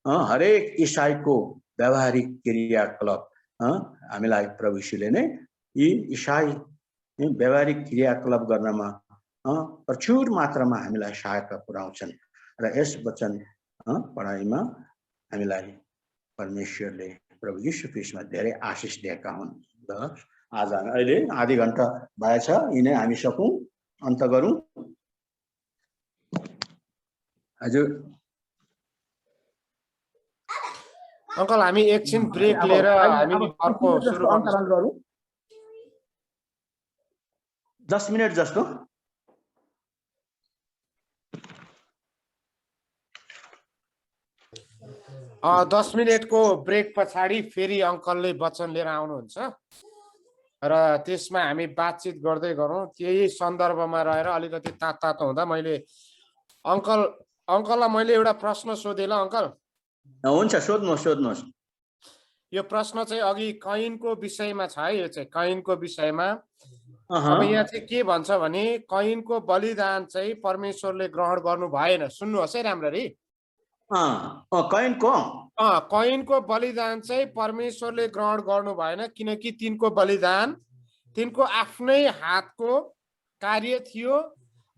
हरेक ईसाईको व्यवहारिक क्रियाकलाप। हामीलाई प्रभु यीशुले नै यी ईसाई व्यवहारिक क्रियाकलाप गर्नमा प्रचुर मात्रामा हामीलाई सहायता पुर्याउँछन् र यस वचन पढाइमा हामीलाई परमेश्वरले प्रभु यीशु ख्रीष्टमा धेरै आशिष दिएका हुन्। र आज अहिले आधी घण्टा भएछ, यिनै हामी सकौँ अन्त गरौँ। हजुर अंकल हामी एकछिन ब्रेक लिएर हामी अर्को सुरु गरौँ। 10 मिनट जस्तो। अ 10 मिनटको ब्रेक पछाडि फेरि अंकलले वचन लिएर आउनुहुन्छ र त्यसमा हामी बातचित गर्दै गरौँ। त्यही सन्दर्भमा रहेर अलिकति तातो हुँदा मैले अंकललाई मैले एउटा प्रश्न सोधेँ ल अंकल। हुन्छ, सोध्नुहोस्। यो प्रश्न चाहिँ अघि कैनको विषयमा छ है। यो चाहिँ कैनको विषयमा अब यहाँ चाहिँ के भन्छ भने कैनको बलिदान चाहिँ परमेश्वरले ग्रहण गर्नु भएन। सुन्नुहोस् है राम्ररी। कैनको बलिदान चाहिँ परमेश्वरले ग्रहण गर्नु भएन किनकि तिनको बलिदान तिनको आफ्नै हातको कार्य थियो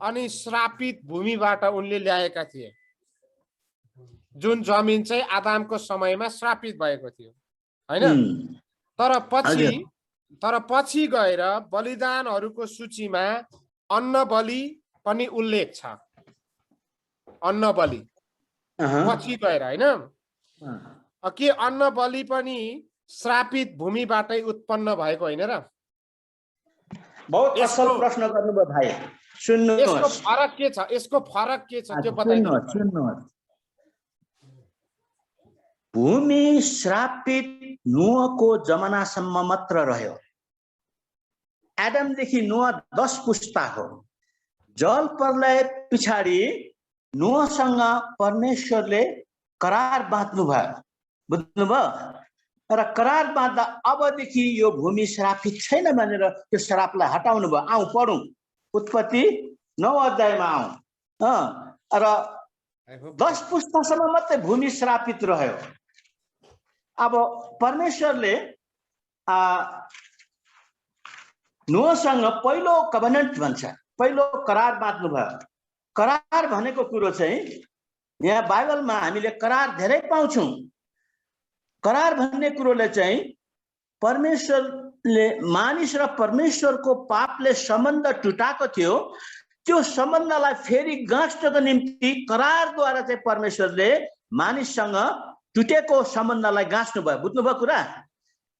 अनि श्रापित भूमिबाट उनले ल्याएका थिए। जुन जमिन चाहिँ आदामको समयमा श्रापित भएको थियो हैन। तर पछि गएर बलिदानहरूको सूचीमा अन्न बलि पनि उल्लेख छ। अन्न बलि पछि गएर हैन। के अन्न बलि पनि श्रापित भूमिबाटै उत्पन्न भएको होइन र? बहुत असल प्रश्न गर्नुभयो भाइ। सुन्नुहोस्, यसको फरक के छ? यसको फरक के छ त्यो बताइदिनुहोस्। भूमि श्रापित नोहको जमानासम्म मात्र रह्यो। एडमदेखि नोह 10 पुस्ता हो। जल प्रलय पछाडि नोहसँग परमेश्वरले करार बाँध्नु भयो, बुझ्नुभयो? र करार बाँध्दा अबदेखि यो भूमि श्रापित छैन भनेर त्यो श्रापलाई हटाउनु भयो। आउँ पढौँ, उत्पत्ति 9 अध्यायमा आउँ। र 10 पुस्तासम्म मात्रै भूमि श्रापित रह्यो। अब परमेश्वरले नोहसँग पहिलो कभनेन्ट भन्छ, पहिलो करार बाँध्नु भयो। करार भनेको कुरो चाहिँ यहाँ बाइबलमा हामीले करार धेरै पाउँछौँ। करार भन्ने कुरोले चाहिँ परमेश्वरले मानिस र परमेश्वरको पापले सम्बन्ध टुटाएको थियो, त्यो सम्बन्धलाई फेरि गाँच्नको निम्ति करारद्वारा चाहिँ परमेश्वरले मानिससँग टुटेको सम्बन्धलाई गाँच्नु भयो। बुझ्नुभयो कुरा?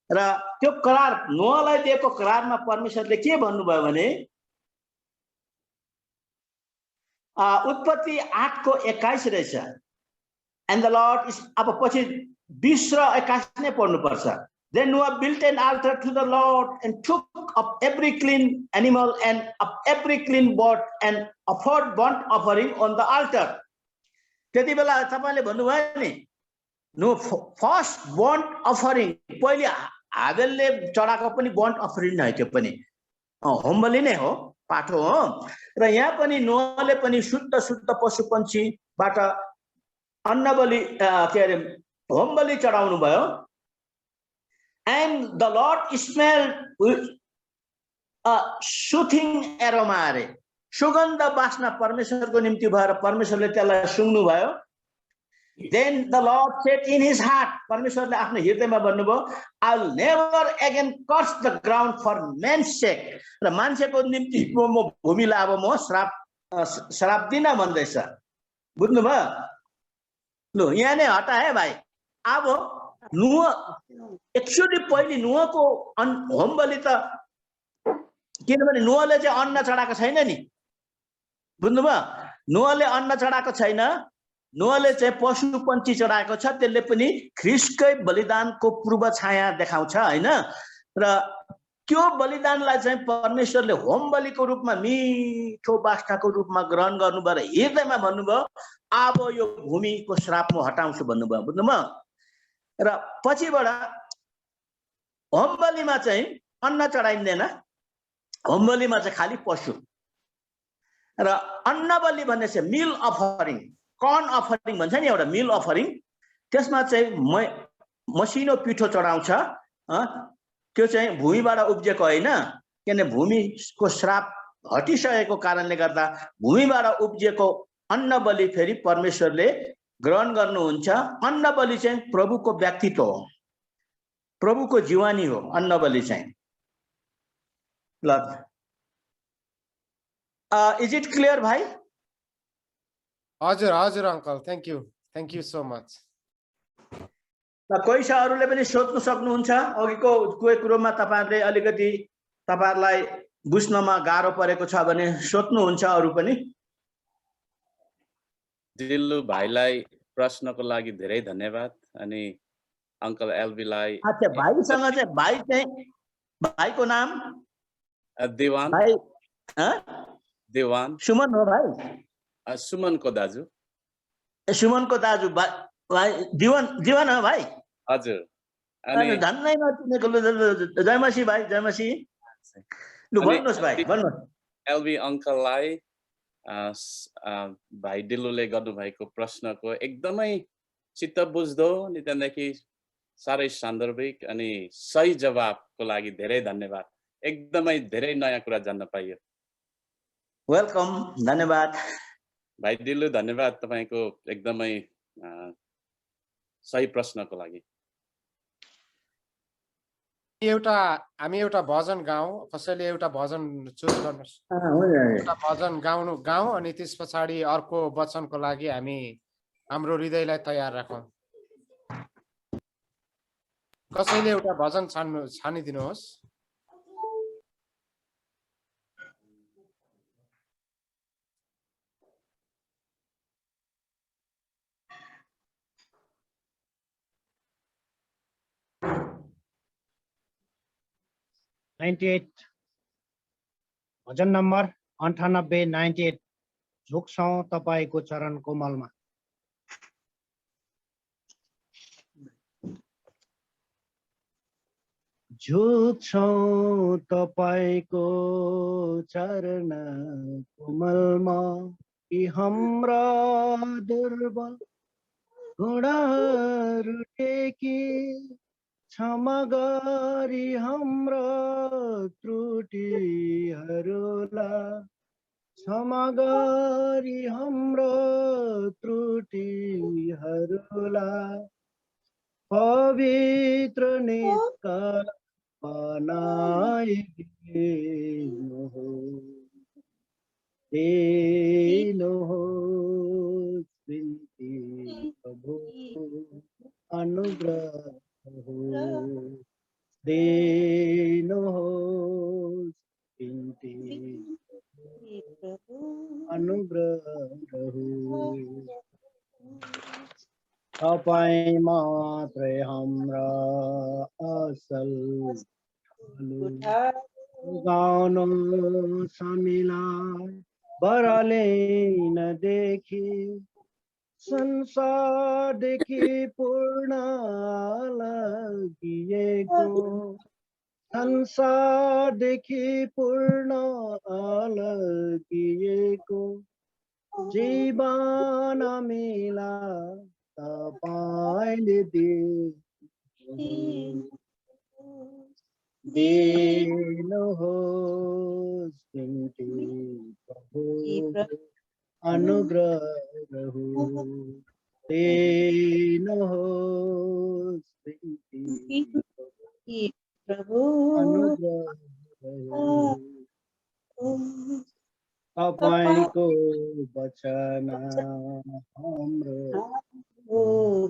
र त्यो करार नोहलाई दिएको करारमा परमेश्वरले के भन्नुभयो भने उत्पत्ति 8:21 रहेछ। एन्ड द लर्ड इज, अब पछि 20 र 21 नै पढ्नु पर्छ। Then Noah built an altar to the Lord and took up every clean animal and up every clean bird and offered burnt offering on the altar. त्यति बेला तपाईले भन्नुभयो नि, नो फर्स्ट burnt offering, पहिले हाबेलले चढाएको पनि burnt offering नै थियो, पनि होम बलि नै हो, पाठो हो। र यहाँ पनि नोहले पनि शुद्ध शुद्ध पशु पन्छीबाट अन्न बलि के अरे होम बलि चढाउनु भयो। And the Lord smelled a soothing aroma, सुगन्ध बास्ना परमेश्वरको निम्ति भएर परमेश्वरले त्यसलाई सुँग्नु भयो। Then the Lord said in his heart, परमेश्वरले आफ्नो हृदयमा भन्नुभयो, I'll never again curse the ground for man's sake, र मान्छेको निम्ति म भूमिलाई अब म श्राप दिन भन्दैछ। बुझ्नुभयो? लु यहाँ नै हटा है भाइ। अब नोह एक्चुअली पहिले नोहको होम बलि त, किनभने नोहले चाहिँ अन्न चढाएको छैन नि, बुझ्नुभयो? नोहले अन्न चढाएको छैन, नोहले चाहिँ पशु पन्छी चढाएको छ। त्यसले पनि ख्रीष्टकै बलिदानको पूर्व छाया देखाउँछ हैन। र त्यो बलिदानलाई चाहिँ परमेश्वरले होम बलिको रूपमा मिठो बास्नाको रूपमा ग्रहण गर्नुभयो र हृदयमा भन्नुभयो, अब यो भूमिको श्राप म हटाउँछु भन्नुभयो। बुझ्नुभयो? र पछिबाट होम बलिमा चाहिँ अन्न चढाइँदैन, होम बलिमा चाहिँ खाली पशु। र अन्न बलि भन्ने चाहिँ मिल अफरिङ, कर्न अफरिङ भन्छ नि एउटा मिल अफरिङ, त्यसमा चाहिँ मसिनो पिठो चढाउँछ। त्यो चाहिँ भूमिबाट उब्जेको होइन, किनभने भूमिको श्राप हटिसकेको कारणले गर्दा भूमिबाट उब्जिएको अन्न बलि फेरि परमेश्वरले ग्रहण गर्नुहुन्छ। अन्न बलि चाहिँ प्रभुको व्यक्तित्व हो, प्रभुको जीवानी हो अन्न बलि चाहिँ। ल, इज इट क्लियर भाइ? हजुर हजुर uncle, thank you so much. कोही छ अरूले पनि सोध्नु सक्नुहुन्छ? अघिको कोही कुरोमा तपाईहरुले अलिकति तपाईहरुलाई बुझ्नमा गाह्रो परेको छ भने सोध्नुहुन्छ अरू पनि। दिल्लु भाइलाई प्रश्नको लागि धेरै धन्यवाद। अनि अङ्कल एलबीलाई। अच्छा, भाइसँग चाहिँ भाइको नाम देवान। भाइ देवान सुमन हो भाइ? सुमनको दाजु। सुमनको दाजु भाइ जीवन हो भाइ? हजुर। अनि धन्नै नचिनेको। जयमसी भाइ, जयमसी। लु भन्नुहोस् भाइ, भन्नुहोस्। एलबी अङ्कललाई भाइ दिल्लुले गर्नुभएको प्रश्नको एकदमै चित्त बुझ्दो अनि त्यहाँदेखि साह्रै सान्दर्भिक अनि सही जवाबको लागि धेरै धन्यवाद। एकदमै धेरै नयाँ कुरा जान्न पाइयो। वेलकम, धन्यवाद भाइ दिल्लु, धन्यवाद तपाईको एकदमै सही प्रश्नको लागि। हामी एउटा भजन गाउँ, कसैले एउटा भजन चुज गर्नुहोस्। एउटा भजन गाउँ अनि त्यस पछाडि अर्को वचनको लागि हामी हाम्रो हृदयलाई तयार राखौँ। कसैले एउटा भजन छानिदिनुहोस्। भजन नम्बर 98 झुक्छौं तपाईको चरण कोमलमा। झुक्छौं तपाईको चरण कोमलमा, कि हाम्रा दुर्बल गुणाहरू टेकी क्षमा गरी हाम्रा त्रुटिहरूलाई, क्षमा गरी हाम्रा त्रुटिहरूलाई, पवित्र निष्काम बनाइदिनुहोस् बिन्ती प्रभु, अनुग्रह दिनुहोस् बिन्ती अनुग्रह तपाईं मात्रै हाम्रा असल गाउनु हामीलाई बराले नदेखि, संसारदेखि पूर्ण लागिएको, संसारदेखि पूर्ण लागिएको जीवन हामीलाई तपाईले दिनुहोस् बिन्ती प्रभु, अनुग्रह दिनुहोस् बिन्ती प्रभु, अनुग्रह तपाईको वचन हाम्रो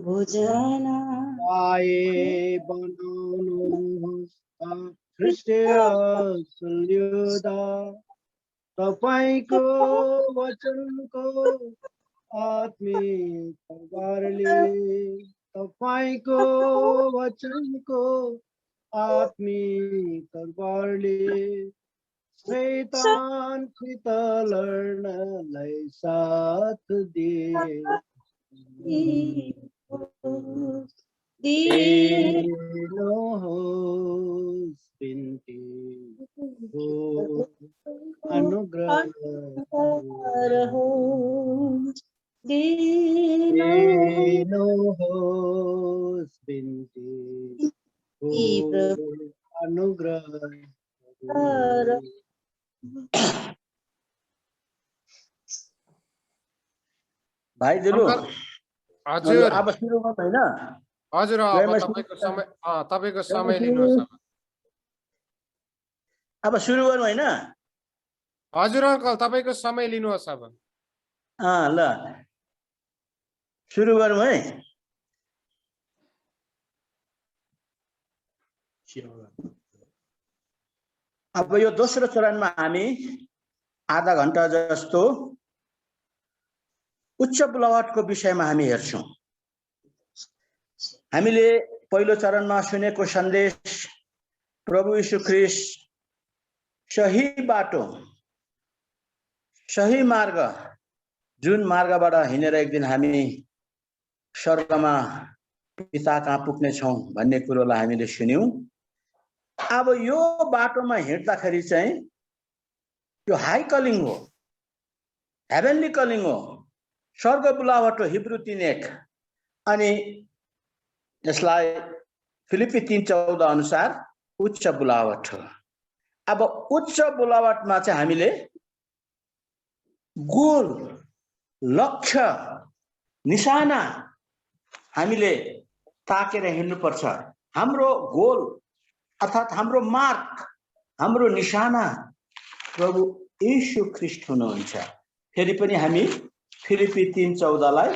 भोजन पाए बनाउनुहोस् ख्रीष्टीय सुल्युदा, तपाईको वचनको आत्मिक तलवारले, तपाईको वचनको आत्मिक तलवारले शैतानसित लड्नलाई साथ दिनुहोस् बिन्ती अनुग्रह दिनुहोस् बिन्ती अनुग्रह। भाइ दिलु हजुर अब सुरु गर्नु हैन हजुर अब तपाईको समय लिनुहोस् अब सुरु गर्नु हैन हजुर अङ्कल तपाईको समय लिनुहोस् अब ल सुरु गरौँ है अब यो दोस्रो चरणमा हामी आधा घण्टा जस्तो उच्च बुलावटको विषयमा हामी हेर्छौं हामीले पहिलो चरणमा सुनेको सन्देश प्रभु यीशु ख्रीष्ट सही बाटो सही मार्ग जुन मार्गबाट हिँडेर एक दिन हामी स्वर्गमा पिता कहाँ पुग्ने छौं भन्ने कुरोलाई हामीले सुन्यौं अब यो बाटोमा हिँड्दाखेरि चाहिँ यो हाई कलिङ हो हेभेनली कलिङ हो स्वर्ग बुलावट हो हिब्रू 3:1 अनि यसलाई फिलिपी 3:14 अनुसार उच्च बुलावट हो अब उच्च बुलावटमा चाहिँ हामीले गोल लक्ष्य निशाना हामीले ताकेर हिँड्नुपर्छ हाम्रो गोल अर्थात हाम्रो मार्ग हाम्रो निशाना प्रभु येशू ख्रीष्ट हुनुहुन्छ फेरि पनि हामी फिलिपी 3:14 लाई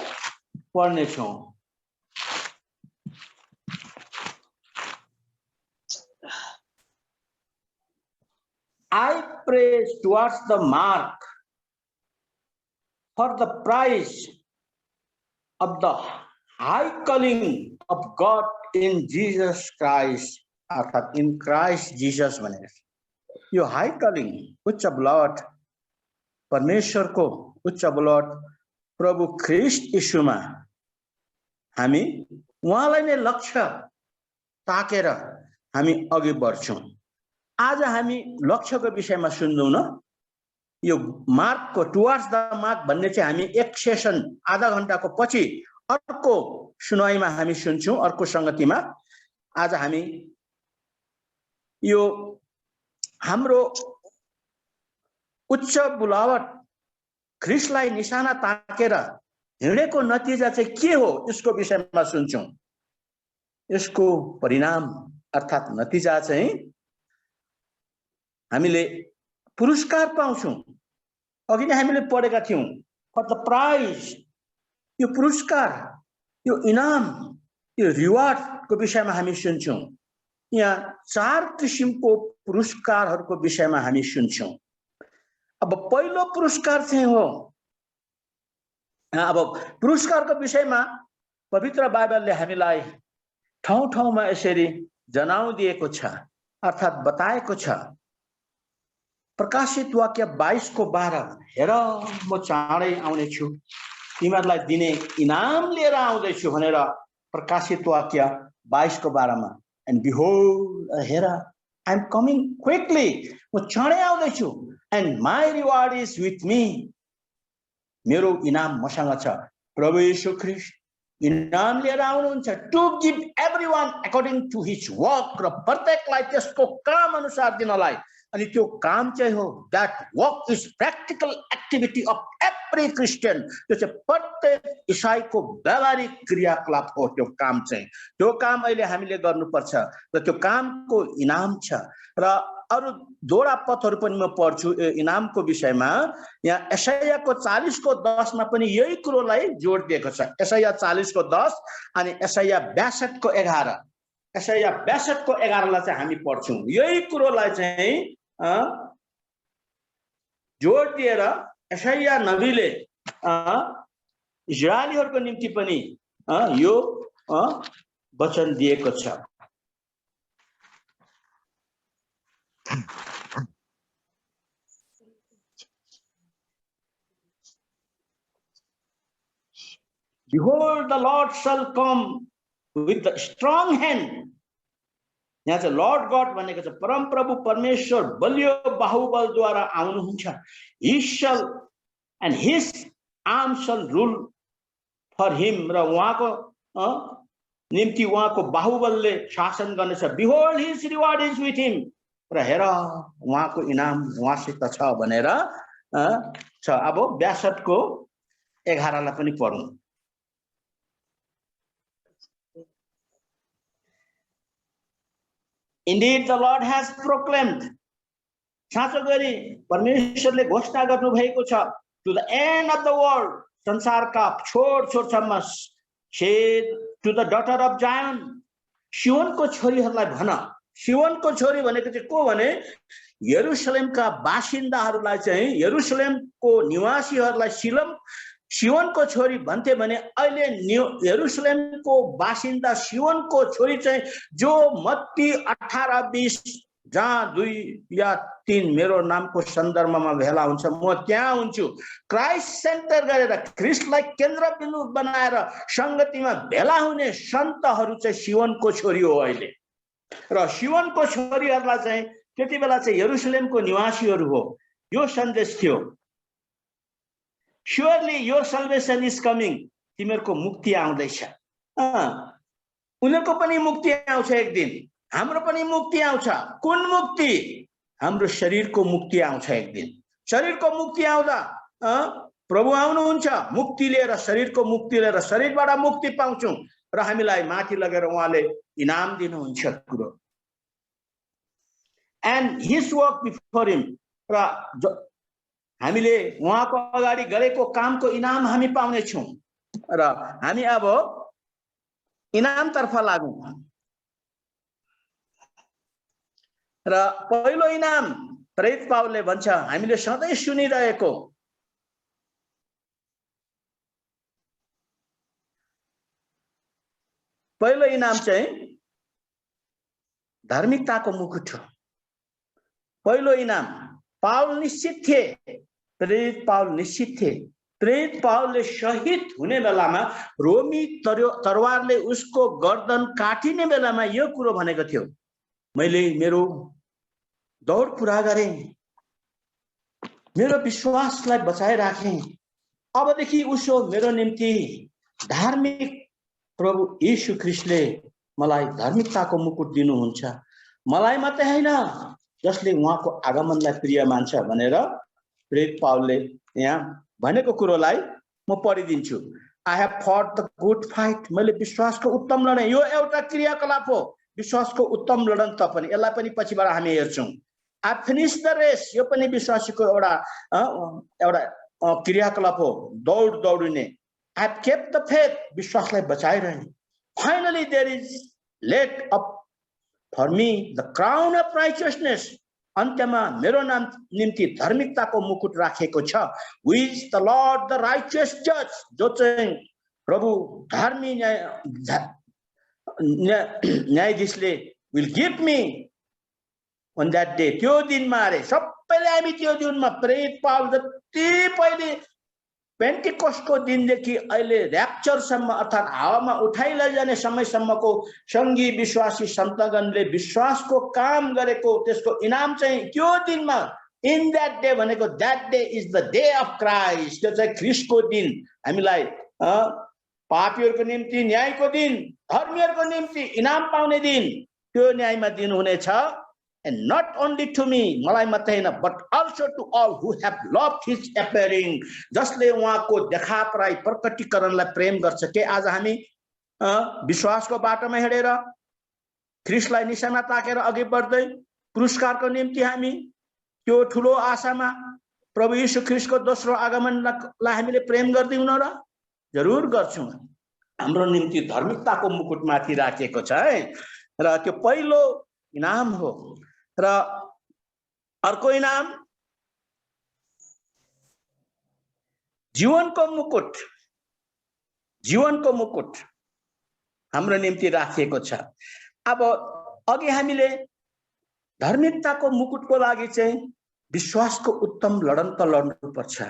पढ्ने छौं I press towards the mark for the prize of the high calling of God in Jesus Christ अर्थात in Christ Jesus भनेर यो हाई कलिङ उच्च बुलावट परमेश्वरको उच्च बुलावट प्रभु ख्रीष्ट येशूमा हामी उहाँलाई नै लक्ष्य ताकेर हामी अघि बढ्छौं आज हामी लक्ष्यको विषयमा सुन्दैनौं न यो मार्कको टुवर्ड्स द मार्क भन्ने चाहिँ हामी एक सेसन आधा घण्टाको पछि अर्को सुनाइमा हामी सुन्छौं अर्को संगतिमा आज हामी यो हाम्रो उच्च बुलावट ख्रीष्टलाई निशाना ताकेर हिँडेको नतिजा चाहिँ के हो यसको विषयमा सुन्छौं यसको परिणाम अर्थात नतिजा चाहिँ हामीले पुरस्कार पाउँछौं अघि नै हामीले पढेका थियौं फर द प्राइज यो पुरस्कार यो इनाम यो रिवार्डको विषयमा हामी सुन्छौं यहाँ 4 किसिमको पुरस्कारहरूको विषयमा हामी सुन्छौं अब पहिलो पुरस्कार चाहिँ हो अब पुरस्कारको विषयमा पवित्र बाइबलले हामीलाई ठाउँ ठाउँमा यसरी जनाउँदिएको छ अर्थात बताएको छ प्रकाशित वाक्य 22:12 हेर म चाँडै आउने छु तिमीहरूलाई दिने इनाम लिएर आउँदै छु भनेर प्रकाशित वाक्य 22:12 मा एन्ड बिहोल्ड हेर आई एम कमिङ क्विकली म चाँडै आउँदै छु and my reward is with me मेरो इनाम मसँग छ प्रभु येशू ख्रीष्ट इनाम लिएर आउनुहुन्छ to give everyone according to his work र प्रत्येकलाई त्यसको काम अनुसार दिनलाई अनि त्यो काम चाहिँ हो that work is practical activity of every Christian त्यो चाहिँ प्रत्येक ईसाईको व्यावहारिक क्रियाकलाप हो त्यो काम चाहिँ त्यो काम अहिले हामीले गर्नुपर्छ र त्यो कामको इनाम छ र अरु दोडा पथहरु पनि म पढ्छु इनामको विषयमा यहाँ यशायाको 40:10 मा पनि यही कुरोलाई जोड दिएको छ यशाया 40:10 अनि यशाया 62:11 यशाया 62:11 लाई चाहिँ हामी पढ्छौं यही कुरोलाई चाहिँ जोड दिएर यशाया नबीले इजरायलीहरुको निम्ति पनि यो वचन दिएको छ Behold, the Lord shall come with the strong hand. यहाँ चाहिँ लॉर्ड गॉड भनेको छ परम प्रभु परमेश्वर बलियो बाहुबल द्वारा आउनुहुन्छ he shall and his arm shall rule for him र उहाँको निम्ति उहाँको बाहुबलले शासन गर्नेछ behold his reward is with him र हेर उहाँको इनाम उहाँसित छ भनेर छ अब 62 को 11 लाई पनि पढौं। Indeed, the Lord has proclaimed. साँचो गरी परमेश्वरले घोषणा गर्नु भएको छ, to the end of the world, संसारका छोर छोरसम्म, say to the daughter of Zion, सियोनको छोरीहरूलाई भन। सियोनको छोरी भनेको चाहिँ को भने यरुशलेमका बासिन्दाहरूलाई चाहिँ, यरुशलेमको निवासीहरूलाई सियोनको छोरी भन्थे भने अहिले यरुशलेमको बासिन्दा सियोनको छोरी चाहिँ जो मत्ती 18:20 जहाँ 2 या 3 मेरो नामको सन्दर्भमा भेला हुन्छ म त्यहाँ हुन्छु। क्राइस्ट सेन्टर गरेर ख्रिस्टलाई केन्द्रबिन्दु बनाएर संगतिमा भेला हुने सन्तहरू चाहिँ सियोनको छोरी हो अहिले। र सियोनको छोरीहरूलाई चाहिँ त्यति बेला चाहिँ यरुशलेमको निवासीहरू हो। यो सन्देश थियो, surely your salvation is coming, तिमीहरूको मुक्ति आउँदैछ। उनीहरूको पनि मुक्ति आउँछ एक दिन, हाम्रो पनि मुक्ति आउँछ। कुन मुक्ति? हाम्रो शरीरको मुक्ति आउँछ एक दिन। शरीरको मुक्ति आउँदा प्रभु आउनुहुन्छ मुक्ति लिएर, शरीरको मुक्ति लिएर, शरीरबाट मुक्ति पाउँछौं र हामीलाई माथि लगेर उहाँले इनाम दिनुहुन्छ कुरो। and his work before him, र हामीले उहाँको अगाडि गरेको कामको इनाम हामी पाउने छौं र हामी अब इनाम तर्फ लागौं। र पहिलो इनाम प्रेरित पावलले भन्छ हामीले सधैं सुनिरहेको, पहिलो इनाम चाहिँ धार्मिकताको मुकुट हो। पहिलो इनाम पावल निश्चित थिए, प्रेरित पावल निश्चित थिए। प्रेरित पावलले शहीद हुने बेलामा रोमी तरवारले उसको गर्दन काटिने बेलामा यो कुरो भनेको थियो, मैले मेरो दौड पूरा गरेँ, मेरो विश्वासलाई बचाइराखेँ, अबदेखि उसो मेरो निम्ति धार्मिक प्रभु येशू ख्रिस्टले मलाई धार्मिकताको मुकुट दिनुहुन्छ, मलाई मात्रै हैन जसले उहाँको आगमनलाई प्रिय मान्छ भनेर प्रेरित पावलले यहाँ भनेको कुरोलाई म पढिदिन्छु। I have fought the good fight, मैले विश्वासको उत्तम लडाई, यो एउटा क्रियाकलाप हो, विश्वासको उत्तम लडन त पनि, यसलाई पनि पछिबाट हामी हेर्छौं। आई फिनिश द रेस, यो पनि विश्वासीको एउटा क्रियाकलाप हो, दौडिने। I have kept the faith, विश्वासलाई बचाइरहने। Finally there is laid up for me the crown of righteousness, अन्त्यमा मेरो नाम निम्ति धार्मिकताको मुकुट राखेको छ। Which the Lord the righteous जज, जो चाहिँ प्रभु धार्मिक न्यायाधीशले will give me on that day, त्यो दिनमा अरे सबैले हामी त्यो दिनमा प्रेरित पावल जति पहिले पेन्टिकोस्टको दिनदेखि अहिले र्याप्चरसम्म अर्थात् हावामा उठाइ लैजाने समयसम्मको सङ्गी विश्वासी सन्तगणले विश्वासको काम गरेको त्यसको इनाम चाहिँ त्यो दिनमा, इन द्याट डे भनेको that day is the day of Christ, त्यो चाहिँ ख्रिस्टको दिन हामीलाई पापीहरूको निम्ति न्यायको दिन, धर्मीहरूको निम्ति इनाम पाउने दिन, त्यो न्यायमा दिनुहुनेछ। And not only to me, मलाई मात्रै हैन, but also to all who have loved his appearing, जसले उहाँको देखापराई प्रकटीकरणलाई प्रेम गर्छ। के आज हामी विश्वासको बाटोमा हिँडेर ख्रिस्टलाई निशाना ताकेर अघि बढ्दै पुरस्कारको निम्ति हामी त्यो ठुलो आशामा प्रभु येशू ख्रिस्टको दोस्रो आगमनलाई हामीले प्रेम गर्दैनौँ र? जरुर गर्छौं। हाम्रो निम्ति धार्मिकताको मुकुट माथि राखिएको छ है, र त्यो पहिलो इनाम हो। र अर्को इनाम जीवनको मुकुट, जीवनको मुकुट हाम्रो निम्ति राखिएको छ। अब अघि हामीले धार्मिकताको मुकुटको लागि चाहिँ विश्वासको उत्तम लडन त लड्नु पर्छ।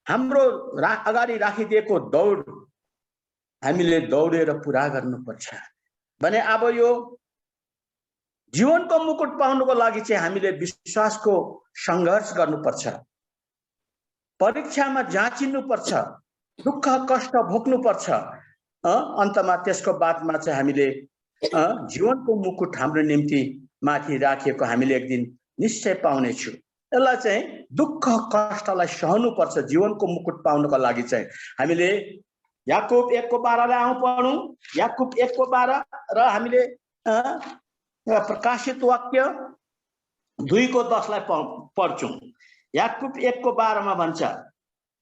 हाम्रो अगाडि राखिदिएको दौड हामीले दौडेर पूरा गर्नुपर्छ भने अब यो जीवनको मुकुट पाउनको लागि चाहिँ हामीले विश्वासको संघर्ष गर्नुपर्छ, परीक्षामा जाँचिनुपर्छ, दुःख कष्ट भोग्नुपर्छ। अन्तमा त्यसको बादमा चाहिँ हामीले जीवनको मुकुट हाम्रो निम्ति माथि राखिएको हामीले एक दिन निश्चय पाउनेछु। यसलाई चाहिँ दुःख कष्टलाई सहनु पर्छ जीवनको मुकुट पाउनको लागि चाहिँ। हामीले याकुब 1:12 लाई आउँ पढौँ। याकुब 1:12 र हामीले प्रकाशित वाक्य 2:10 लाई पढ्छौँ। याकुब 1:12 मा भन्छ,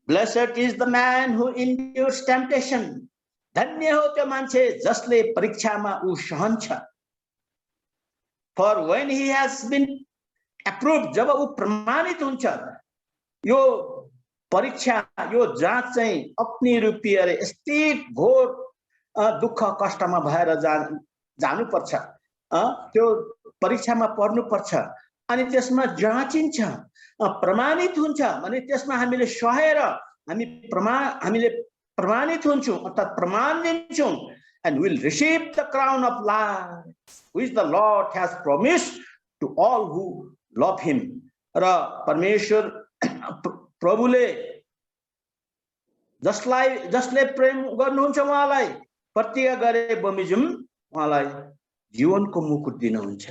Blessed is the man who endures temptation. धन्य हो त्यो मान्छे जसले परीक्षामा ऊ सहन्छ। For when he has been approved, जब ऊ प्रमाणित हुन्छ, यो परीक्षा यो जाँच चाहिँ अपनी रूपी अरे यस्तै घोर दुःख कष्टमा भएर जानुपर्छ। त्यो परीक्षामा पर्नुपर्छ अनि त्यसमा जाँचिन्छ, प्रमाणित हुन्छ भने त्यसमा हामीले सहेर हामीले प्रमाणित हुन्छौँ अर्थात् प्रमाण दिन्छौँ। And will receive the crown of life which the Lord has promised to all who love him. र परमेश्वर प्रभुले जसले प्रेम गर्नुहुन्छ उहाँलाई प्रतिज्ञा गरे बमोजिम उहाँलाई जीवनको मुकुट दिनुहुन्छ।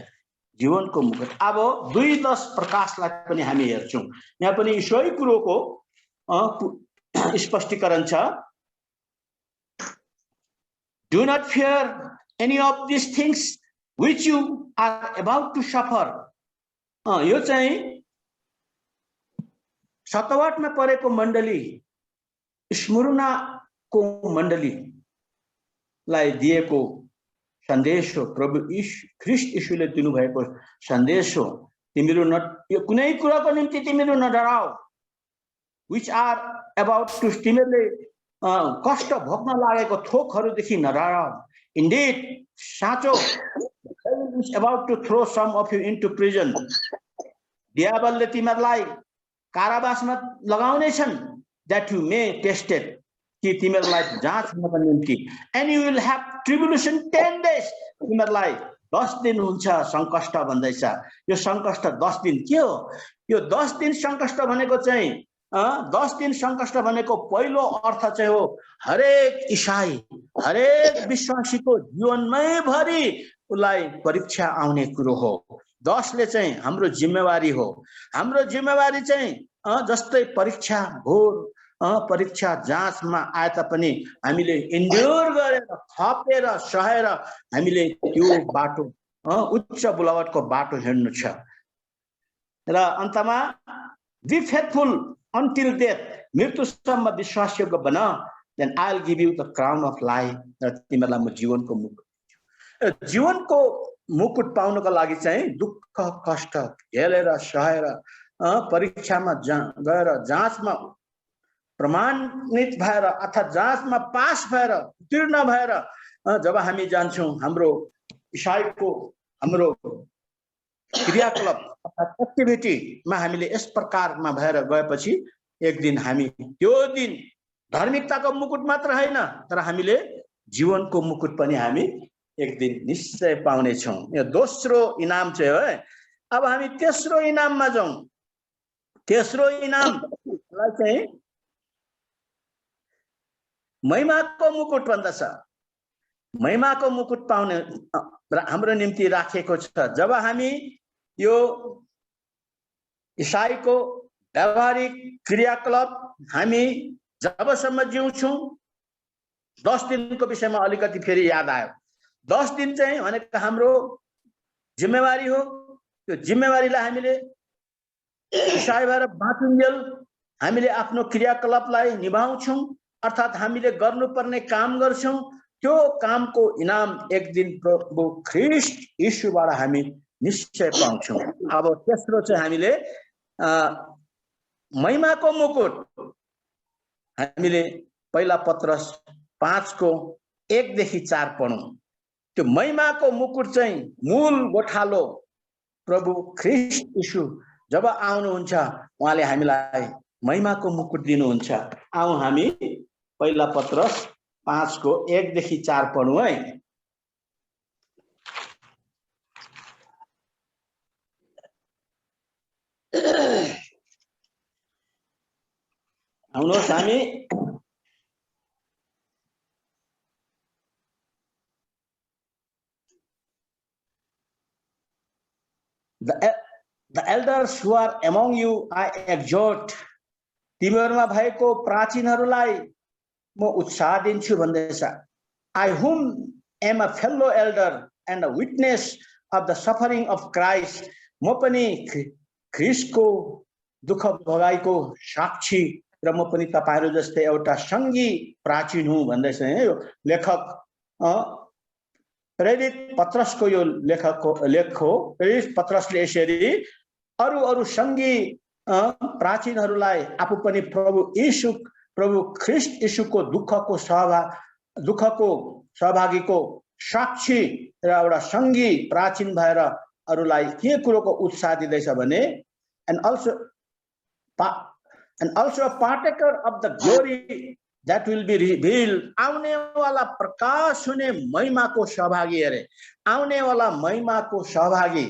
जीवनको मुकुट। अब 2:10 प्रकाशलाई पनि हामी हेर्छौँ। यहाँ पनि सोही कुरोको स्पष्टीकरण छ। Do not fear any of these things which you are about to suffer. यो चाहिँ सतवाटमा परेको मण्डली स्मृणाको मण्डलीलाई दिएको सन्देश हो। प्रभु ख्रीष्ट यीशुले दिनुभएको सन्देश हो। तिमीहरू यो कुनै कुराको निम्ति तिमीहरू नडराऊ। which are about to तिमीहरूले कष्ट भोग्न लागेको थोकहरूदेखि नडराऊ। Indeed, साँचो is about to throw some of you into prison. डियाबलले तिमीहरूलाई कारावासमा लगाउने छन्, that you may test it, कि तिमीहरूलाई जाँच हुनको निम्ति। And you will have tribulation 10 days. तिमीहरूलाई 10 दिन हुन्छ संकष्ट भन्दैछ। यो संकष्ट 10 दिन के हो? यो 10 दिन संकष्ट भनेको चाहिँ 10 दिन संकष्ट भनेको पहिलो अर्थ चाहिँ हो हरेक ईसाई हरेक विश्वासीको जीवनमै भरि उलाई परीक्षा आउने कुरो हो। 10 ले चाहिँ हाम्रो जिम्मेवारी हो। हाम्रो जिम्मेवारी चाहिँ जस्तै परीक्षा घोर परीक्षा जाँचमा आए तापनि हामीले इन्ड्योर गरेर थपेर सहेर हामीले त्यो बाटो उच्च बुलावटको बाटो हिँड्नु छ। र अन्तमा बी फेथफुल until death, मृत्युसम्म विश्वासयोग्य बन, then I'll give you the crown of life. र तिमीलाई म जीवनको मुकुट दिन्छु। जीवनको मुकुट पाउनको लागि चाहिँ दुःख कष्ट झेलेर सहेर परीक्षामा गएर जाँचमा प्रमाणित भएर अथवा जाँचमा पास भएर उत्तीर्ण भएर जब हामी जान्छौँ हाम्रो ईसाईको हाम्रो क्रियाकलाप अर्थात् एक्टिभिटीमा हामीले यस प्रकारमा भएर गएपछि एक दिन हामी त्यो दिन धार्मिकताको मुकुट मात्र होइन तर हामीले जीवनको मुकुट पनि हामी एक दिन निश्चय पाउने छौँ। यो दोस्रो इनाम चाहिँ हो। अब हामी तेस्रो इनाममा जाउँ। तेस्रो इनामलाई चाहिँ महिमाको मुकुट भन्दछ। महिमाको मुकुट पाउने हाम्रो निम्ति राखेको छ। जब हामी यो ईसाईको व्यावहारिक क्रियाकलाप हामी जबसम्म जिउँछौँ 10 दिनको विषयमा अलिकति फेरि याद आयो। 10 दिन चाहिँ भनेको हाम्रो जिम्मेवारी हो। त्यो जिम्मेवारीलाई हामीले ईसाई भएर बाँचुन्जेल हामीले आफ्नो क्रियाकलापलाई निभाउँछौँ अर्थात् हामीले गर्नुपर्ने काम गर्छौँ। त्यो कामको इनाम एक दिन प्रभु ख्रीष्ट यीशुबाट हामी निश्चय पाउँछौँ। अब तेस्रो चाहिँ हामीले महिमाको मुकुट हामीले पहिला पत्रस 5:1-4 पढौँ। त्यो महिमाको मुकुट चाहिँ मूल गोठालो प्रभु ख्रीष्ट यीशु जब आउनुहुन्छ उहाँले हामीलाई महिमाको मुकुट दिनुहुन्छ। आउँ हामी पहिला पत्रस 5:1-4 पढौँ है। आउनुहोस् हामी The elders who are among you, I exhort. तिमीहरूमा भएको प्राचीनहरूलाई म उत्साह दिन्छु भन्दैछ. I whom am a fellow elder and a witness of the suffering of Christ. म पनि ख्रीष्टको दुःख भोगाइको साक्षी र म पनि तपाईहरु जस्तै एउटा सँगी प्राचीन हुँ भन्दैछ है. यो लेखक प्रेरित पत्रसको यो लेख हो. प्रेरित पत्रसले यसरी अरु सँगी प्राचीनहरूलाई आफू पनि प्रभु ख्रीष्ट यीशुको दुःखको सहभागीको साक्षी र एउटा सँगी प्राचीन भएर अरूलाई के कुरोको उत्साह दिँदैछ भने and also a partaker of the glory that will be revealed. आउने वाला प्रकाश हुने महिमाको सहभागी अरे. आउने वाला महिमाको सहभागी.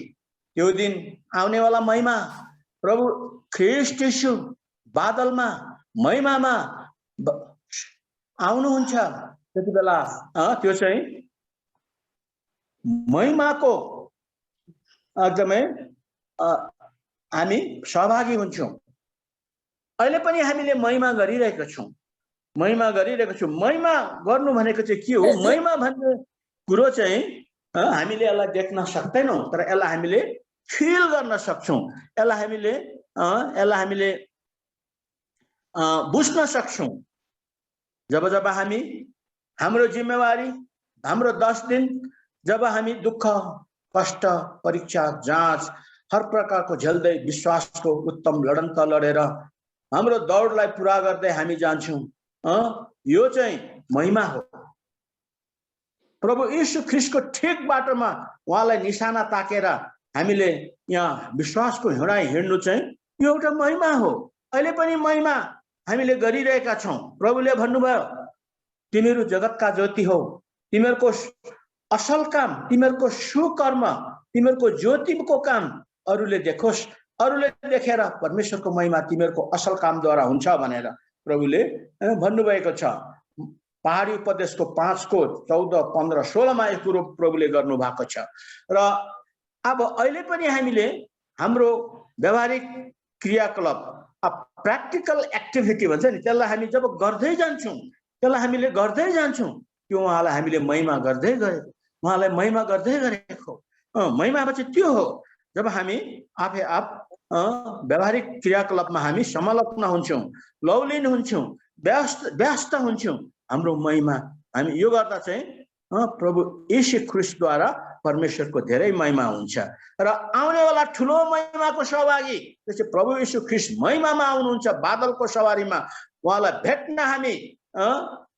त्यो दिन आउने वाला महिमा प्रभु ख्रीष्ट यीशु बादलमा महिमामा आउनुहुन्छ. त्यति बेला त्यो चाहिँ महिमाको एकदमै हामी सहभागी हुन्छौं. अहिले पनि हामीले महिमा गरिरहेका छौं. महिमा गर्नु भनेको चाहिँ के हो? महिमा भन्ने कुरो चाहिँ हामीले यसलाई देख्न सक्दैनौं, तर यसलाई हामीले फिल गर्न सक्छौं. यसलाई हामीले बुझ्न सक्छौं. जब हामी हाम्रो जिम्मेवारी, हाम्रो 10 दिन जब हामी दुःख, कष्ट, परीक्षा, जाँच हर प्रकारको झेल्दै विश्वासको उत्तम लडन्त लडेर हाम्रो दौडलाई पूरा गर्दै हामी जान्छौं. यो चाहिँ महिमा हो. प्रभु यीशु ख्रीष्टको ठिक बाटोमा उहाँलाई निशाना ताकेर हामीले यहाँ विश्वासको हिँडाइ हिँड्नु चाहिँ यो एउटा महिमा हो. अहिले पनि महिमा हामीले गरिरहेका छौं. प्रभुले भन्नुभयो तिमीहरू जगतका ज्योति हो. तिमीहरूको असल काम, तिमीहरूको सुकर्म, तिमीहरूको ज्योतिको काम अरूले देखोस्. अरूले देखेर परमेश्वरको महिमा तिमीहरूको असल कामद्वारा हुन्छ भनेर प्रभुले भन्नुभएको छ. पहाडी उपदेशको 5 को 14, 15, 16 मा यो कुरो प्रभुले गर्नु भएको छ. र अब अहिले पनि हामीले हाम्रो व्यवहारिक क्रियाकलाप, प्र्याक्टिकल एक्टिभिटी भन्छ नि, त्यसलाई हामी जब गर्दै जान्छौं, त्यो उहाँलाई हामीले महिमा गर्दै गएको. महिमा चाहिँ त्यो हो जब हामी आफै व्यवहारिक क्रियाकलापमा हामी संलग्न हुन्छौं, लौलीन हुन्छौं, व्यस्त हुन्छौं. हाम्रो महिमा हामी यो गर्दा चाहिँ प्रभु यीशु ख्रीष्टद्वारा परमेश्वरको धेरै महिमा हुन्छ. र आउने वाला ठुलो महिमाको सहभागी त्यसै प्रभु यीशु ख्रीष्ट महिमामा आउनुहुन्छ बादलको सवारीमा. उहाँलाई भेट्न हामी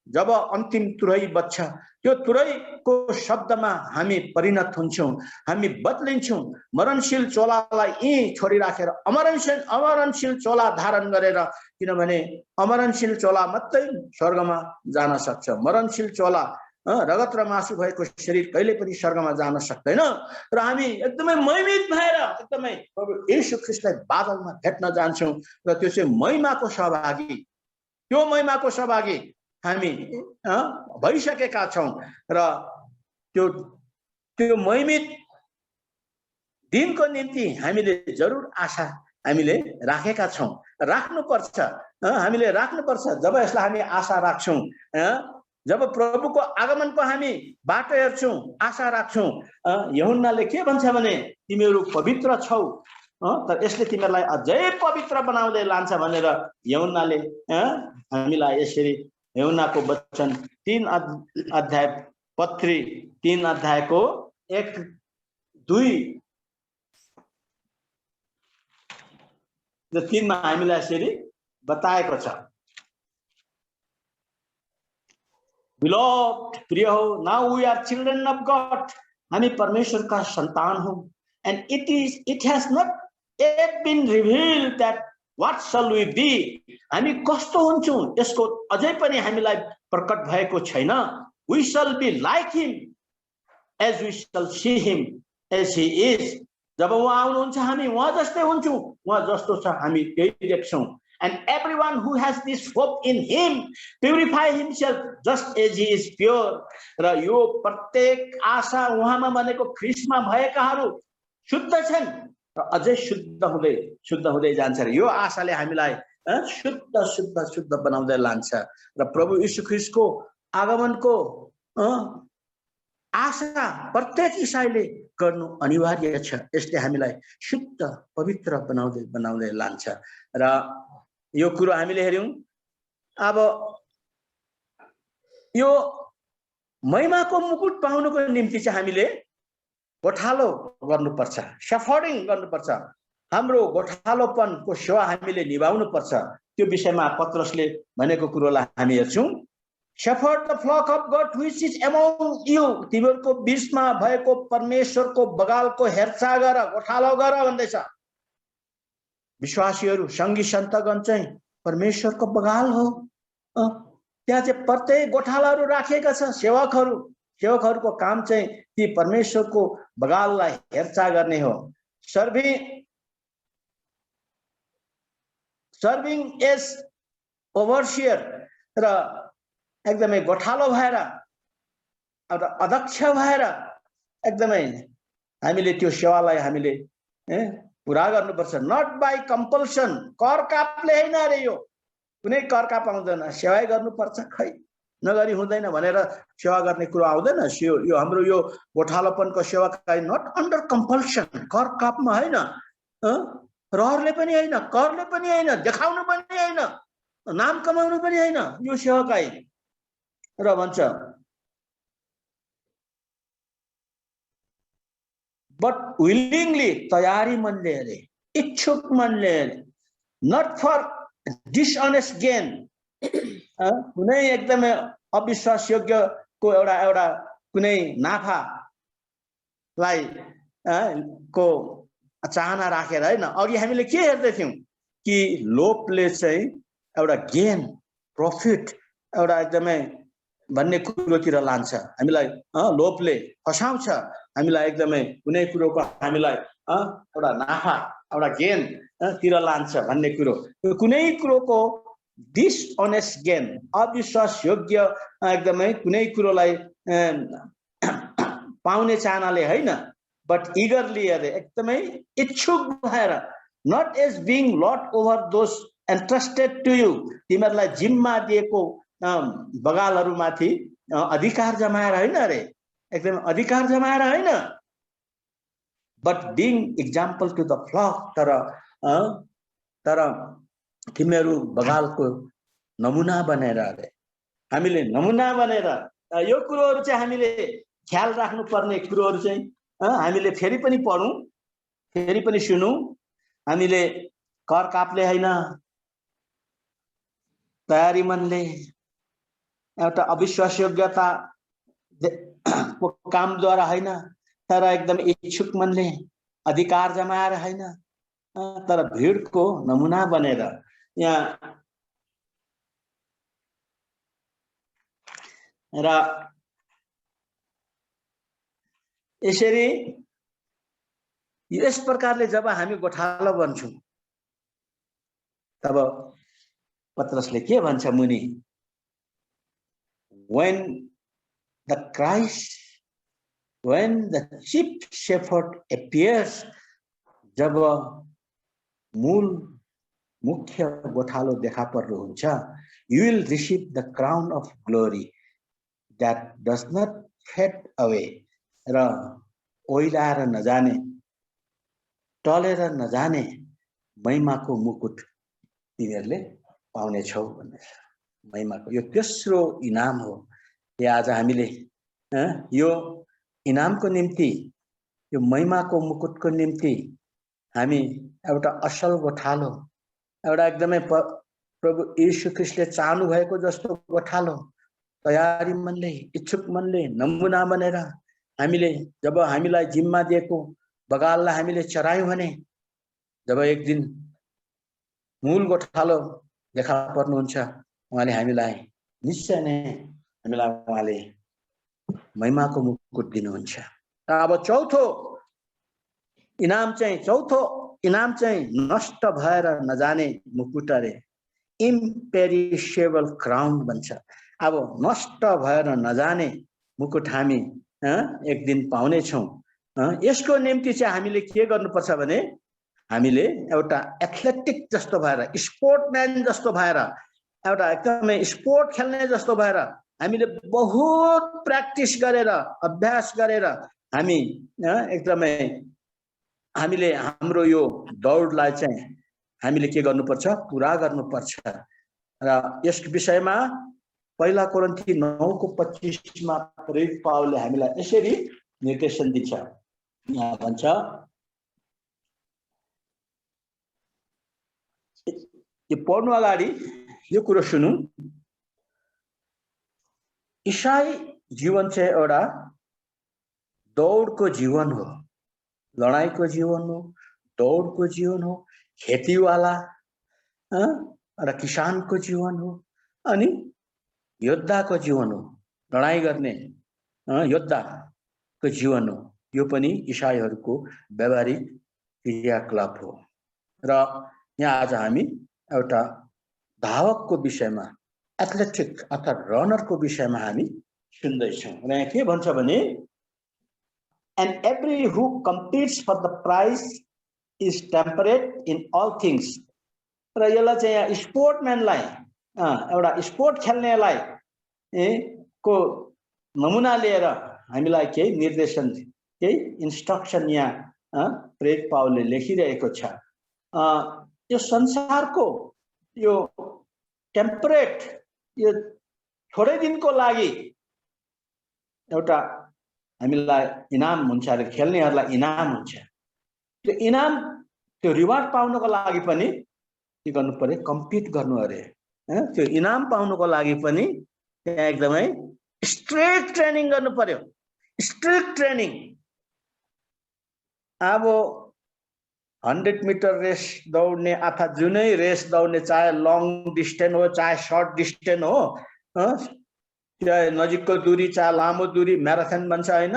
जब अन्तिम तुरै बज्छ, त्यो तुरैको शब्दमा हामी परिणत हुन्छौं, हामी बदलिन्छौं. मरणशील चोलालाई यही छोडिराखेर अमरणशील चोला धारण गरेर, किनभने अमरणशील चोला मात्रै स्वर्गमा जान सक्छ. मरणशील चोला रगत र मासु भएको शरीर कहिले पनि स्वर्गमा जान सक्दैन. र हामी एकदमै महिमित भएर एकदमै प्रभु यीशु ख्रीष्टलाई बादलमा भेट्न जान्छौं. र त्यो चाहिँ महिमाको सहभागी, त्यो महिमाको सहभागी हामी भइसकेका छौं. र त्यो महिमित दिनको निम्ति हामीले जरुर आशा हामीले राखेका छौं, राख्नुपर्छ. हामीले राख्नुपर्छ. जब यसलाई हामी आशा राख्छौं, जब प्रभुको आगमनको हामी बाटो हेर्छौं, आशा राख्छौं, यूहन्नाले के भन्छ भने तिमीहरू पवित्र छौ, तर यसले तिमीहरूलाई अझै पवित्र बनाउँदै लान्छ भनेर यूहन्नाले हामीलाई यसरी यूहन्नाको वचन 3 अध्याय पत्री 3 अध्यायको 1-2 र 3 मा हामीलाई यसरी बताएको छ. Beloved, प्रिय हो, now we are children of God. हामी परमेश्वरका सन्तान हौं. And it has not yet been revealed that what shall we be. हामी कस्तो हुन्छौं यसको अझै पनि हामीलाई प्रकट भएको छैन. We shall be like him as we shall see him as he is. जब उहाँ आउनुहुन्छ हामी उहाँ जस्तै हुन्छौं. उहाँ जस्तो छ हामी त्यही देख्छौं. And everyone who has this hope in him purify himself just as he is pure. र यो प्रत्येक आशा उहाँमा बनेको ख्रीष्टमा भएकाहरू शुद्ध छन् र अझै शुद्ध हुँदै जान्छ र यो आशाले हामीलाई शुद्ध शुद्ध शुद्ध बनाउँदै लान्छ र प्रभु यीशु ख्रीष्टको आगमनको आशा प्रत्येक ईसाईले गर्नु अनिवार्य छ। यसले हामीलाई शुद्ध पवित्र बनाउँदै लान्छ र यो कुरो हामीले हेर्यौं। अब यो महिमाको मुकुट पाउनको निम्ति चाहिँ हामीले गोठालो गर्नुपर्छ, शेफर्डिङ गर्नुपर्छ, हाम्रो गोठालोपनको सेवा हामीले निभाउनु पर्छ। त्यो विषयमा पत्रसले भनेको कुरोलाई हामी हेर्छौं। Shepherd the flock of God which is among you, तिमीहरूको बीचमा भएको परमेश्वरको बगालको हेरचाह गर, गोठालो गर भन्दैछ। विश्वासीहरू संगी सन्तगण चाहिँ परमेश्वरको बगाल हो। त्यहाँ चाहिँ प्रत्येक गोठालाहरू राखिएका छ। सेवकहरूको काम चाहिँ ती परमेश्वरको बगाललाई हेरचाह गर्ने हो। सर्भिङ एज ओभरसियर र एकदमै गोठालो भएर एउटा अध्यक्ष भएर एकदमै हामीले त्यो सेवालाई हामीले पुरा गर्नुपर्छ। नट बाई कम्पल्सन, कर कापले हैन रे, यो कुनै कर काप आउँदैन, सेवा गर्नुपर्छ, खै नगरी हुँदैन भनेर सेवा गर्ने कुरो आउँदैन। यो हाम्रो यो गोठालोपनको सेवा नट अन्डर कम्पल्सन, कर कापमा हैन, रहरले पनि हैन, करले पनि हैन, देखाउनु पनि हैन, नाम कमाउनु पनि हैन, यो सेवाकाई र भन्छ बट विलिङली, तयारी मनले अरे, इच्छुक मनले, नट फर डिसअनेस्ट गेन, कुनै एकदमै अविश्वास योग्यको एउटा कुनै नाफालाई को चाहना राखेर हैन। अघि हामीले के हेर्दै थियौं कि लोभले चाहिँ एउटा गेन, प्रॉफिट, एउटा एकदमै भन्ने कुरोतिर लान्छ हामीलाई। लोभले फसाउँछ हामीलाई, एकदमै कुनै कुरोको हामीलाई एउटा नाफा, एउटा गेन तिर लान्छ भन्ने कुरो। कुनै कुरोको डिसअनेस्ट गेन, अविश्वास योग्य एकदमै कुनै कुरोलाई पाउने चाहनाले हैन, बट इगरली अरे, एकदमै इच्छुक भएर, not as being lord over those entrusted to you, तिमीहरूलाई जिम्मा दिएको बगालहरूमाथि अधिकार जमाएर हैन रे, एकदम अधिकार जमाएर हैन, but being example to the flock, तर तिमीहरू बगालको नमुना बनेर रे, हामीले नमुना बनेर यो कुरोहरू चाहिँ हामीले ख्याल राख्नु पर्ने कुरोहरू चाहिँ हामीले फेरि पनि पढौं, फेरि पनि सुनौं। हामीले कर कापले हैन, तयारी मनले, एउटा अविश्वास योग्यता को कामद्वारा हैन, तर एकदम इच्छुक मनले, अधिकार जमाएर हैन, तर भीडको नमुना बनेर। यहाँ र यसरी यस प्रकारले जब हामी गोठालो बन्छौं तब पत्रसले के भन्छ मुनि, when the chief shepherd appears, जब मुख्य गोठालो देखा पर्नुहुन्छ, you will receive the crown of glory that does not fade away, र ओइलाएर नजाने, टलेर नजाने महिमाको मुकुट तिमीहरूले पाउने छौ भन्ने। महिमाको यो तेस्रो इनाम हो। यो आज हामीले यो इनामको निम्ति, यो महिमाको मुकुटको निम्ति हामी एउटा असल गोठालो, एउटा एकदमै प्रभु यीशु ख्रीष्टले चाहनु भएको जस्तो गोठालो, तयारी मनले, इच्छुक मनले, नमुना बनेर हामीले जब हामीलाई जिम्मा दिएको बगाललाई हामीले चरायौं भने, जब एक दिन मूल गोठालो देखा पर्नुहुन्छ, उहाँले हामीलाई निश्चय नै हामीलाई उहाँले महिमाको मुकुट दिनुहुन्छ। अब चौथो इनाम चाहिँ नष्ट भएर नजाने मुकुट अरे, इम्पेरिसेबल क्राउन भन्छ। अब नष्ट भएर नजाने मुकुट हामी एक दिन पाउने छौं। यसको निम्ति चाहिँ हामीले के गर्नुपर्छ भने हामीले एउटा एथलेटिक जस्तो भएर स्पोर्टम्यान जस्तो भएर एउटा एकदमै स्पोर्ट खेल्ने जस्तो भएर हामीले बहुत प्र्याक्टिस गरेर अभ्यास गरेर हामी एकदमै हामीले हाम्रो यो दौडलाई चाहिँ हामीले के गर्नुपर्छ पुरा गर्नुपर्छ र यस विषयमा पहिला कोरिन्थी 9:25 मा प्रेरित पावलले हामीलाई यसरी निर्देशन दिन्छ। यहाँ भन्छ यो पढ्नु अगाडि यो कुरो सुनौ। ईसाई जीवन चाहिँ एउटा दौडको जीवन हो, लडाईको जीवन हो, दौडको जीवन हो, खेतीवाला र किसानको जीवन हो अनि योद्धाको जीवन हो, लडाई गर्ने योद्धाको जीवन हो। यो पनि ईसाईहरूको व्यवहारिक क्रियाकलाप हो। र यहाँ आज हामी एउटा धावकको विषयमा एथलेटिक अर्थात् रनरको विषयमा हामी सुन्दैछौँ। र यहाँ के भन्छ भने and every who competes for the prize is temperate in all things। र यसलाई चाहिँ यहाँ स्पोर्टम्यानलाई एउटा स्पोर्ट खेल्नेलाई को नमुना लिएर हामीलाई केही निर्देशन केही इन्स्ट्रक्सन यहाँ प्रेरित पावलले लेखिरहेको छ। यो संसारको यो टेम्परेट यो थोरै दिनको लागि एउटा हामीलाई इनाम हुन्छ अरे, खेल्नेहरूलाई इनाम हुन्छ। त्यो इनाम त्यो रिवार्ड पाउनको लागि पनि के गर्नु पर्यो, कम्पिट गर्नु अरे। त्यो इनाम पाउनको लागि पनि त्यहाँ एकदमै स्ट्रिक्ट ट्रेनिङ गर्नु पर्यो, स्ट्रिक्ट ट्रेनिङ। अब 100 मिटर रेस दौड्ने अथवा जुनै रेस दौड्ने, चाहे लङ डिस्टेन्स हो चाहे सर्ट डिस्टेन्स हो, चाहे नजिकको दूरी चाहे लामो दूरी, म्याराथन भन्छ होइन,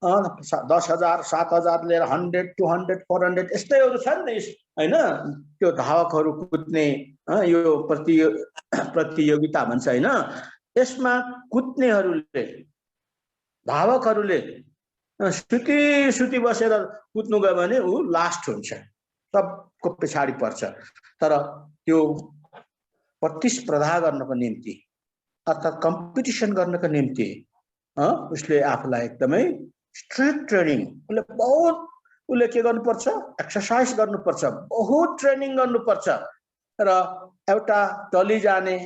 10,000 7,000 लिएर 100 200 400 यस्तैहरू छन् नि होइन। त्यो धावकहरू कुद्ने यो प्रतियोगिता भन्छ होइन। यसमा कुद्नेहरूले धावकहरूले सुती बसेर कुद्नु गयो भने ऊ लास्ट हुन्छ, सबको पछाडि पर्छ। तर त्यो प्रतिस्पर्धा गर्नको निम्ति अर्थात् कम्पिटिसन गर्नको निम्ति उसले आफूलाई एकदमै स्ट्रिक्ट ट्रेनिङ उसले के गर्नुपर्छ, एक्सर्साइज गर्नुपर्छ, बहुत ट्रेनिङ गर्नुपर्छ। र एउटा टली जाने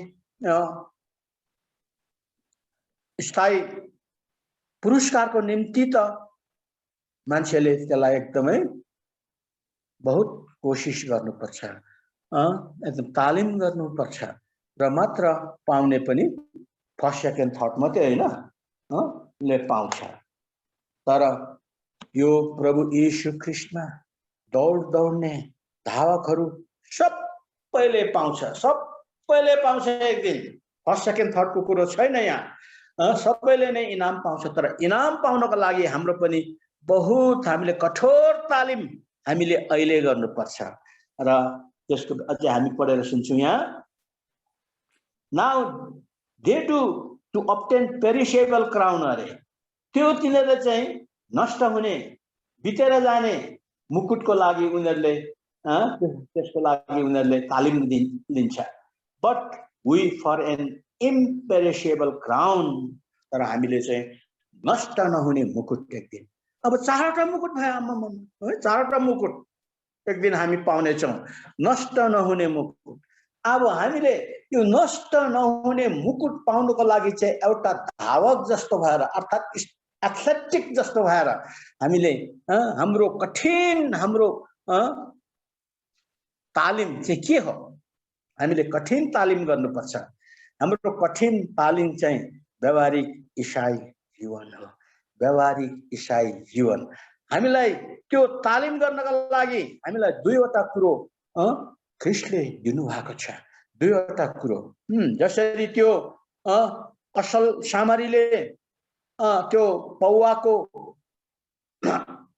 स्थायी पुरस्कारको निम्ति त मान्छेले त्यसलाई एकदमै बहुत कोसिस गर्नुपर्छ, एकदम तालिम गर्नुपर्छ र मात्र पाउने पनि फर्स्ट सेकेन्ड थर्ड मात्रै होइन ले पाउँछ। तर यो प्रभु यीशु ख्रीष्टमा दौड्ने धावकहरू सबैले पाउँछ, सबैले पाउँछ एक दिन। फर्स्ट सेकेन्ड थर्डको कुरो छैन यहाँ, सबैले नै इनाम पाउँछ। तर इनाम पाउनको लागि हाम्रो पनि बहुत हामीले कठोर तालिम हामीले अहिले गर्नुपर्छ। र त्यसको अझै हामी पढेर सुन्छौँ यहाँ। Now they do to obtain perishable crown अरे, त्यो तिनीहरूले चाहिँ नष्ट हुने बितेर जाने मुकुटको लागि उनीहरूले त्यसको लागि उनीहरूले तालिम दिन्छ। But we for an imperishable crown, तर हामीले चाहिँ नष्ट नहुने मुकुट एक दिन। अब 4वटा मुकुट भयो आमामा है, 4वटा मुकुट एक दिन हामी पाउनेछौँ, नष्ट नहुने मुकुट। अब हामीले यो नष्ट नहुने मुकुट पाउनको लागि चाहिँ एउटा धावक जस्तो भएर अर्थात् एथलेटिक जस्तो भएर हामीले हाम्रो कठिन हाम्रो तालिम चाहिँ के हो, हामीले कठिन तालिम गर्नुपर्छ। हाम्रो कठिन तालिम चाहिँ व्यवहारिक ईसाई जीवन हो, व्यवहारिक ईसाई जीवन। हामीलाई त्यो तालिम गर्नका लागि हामीलाई दुईवटा कुरो ख्रीष्टले दिनुभएको छ, दुईवटा कुरो। जसरी त्यो असल सामरीले त्यो पौवाको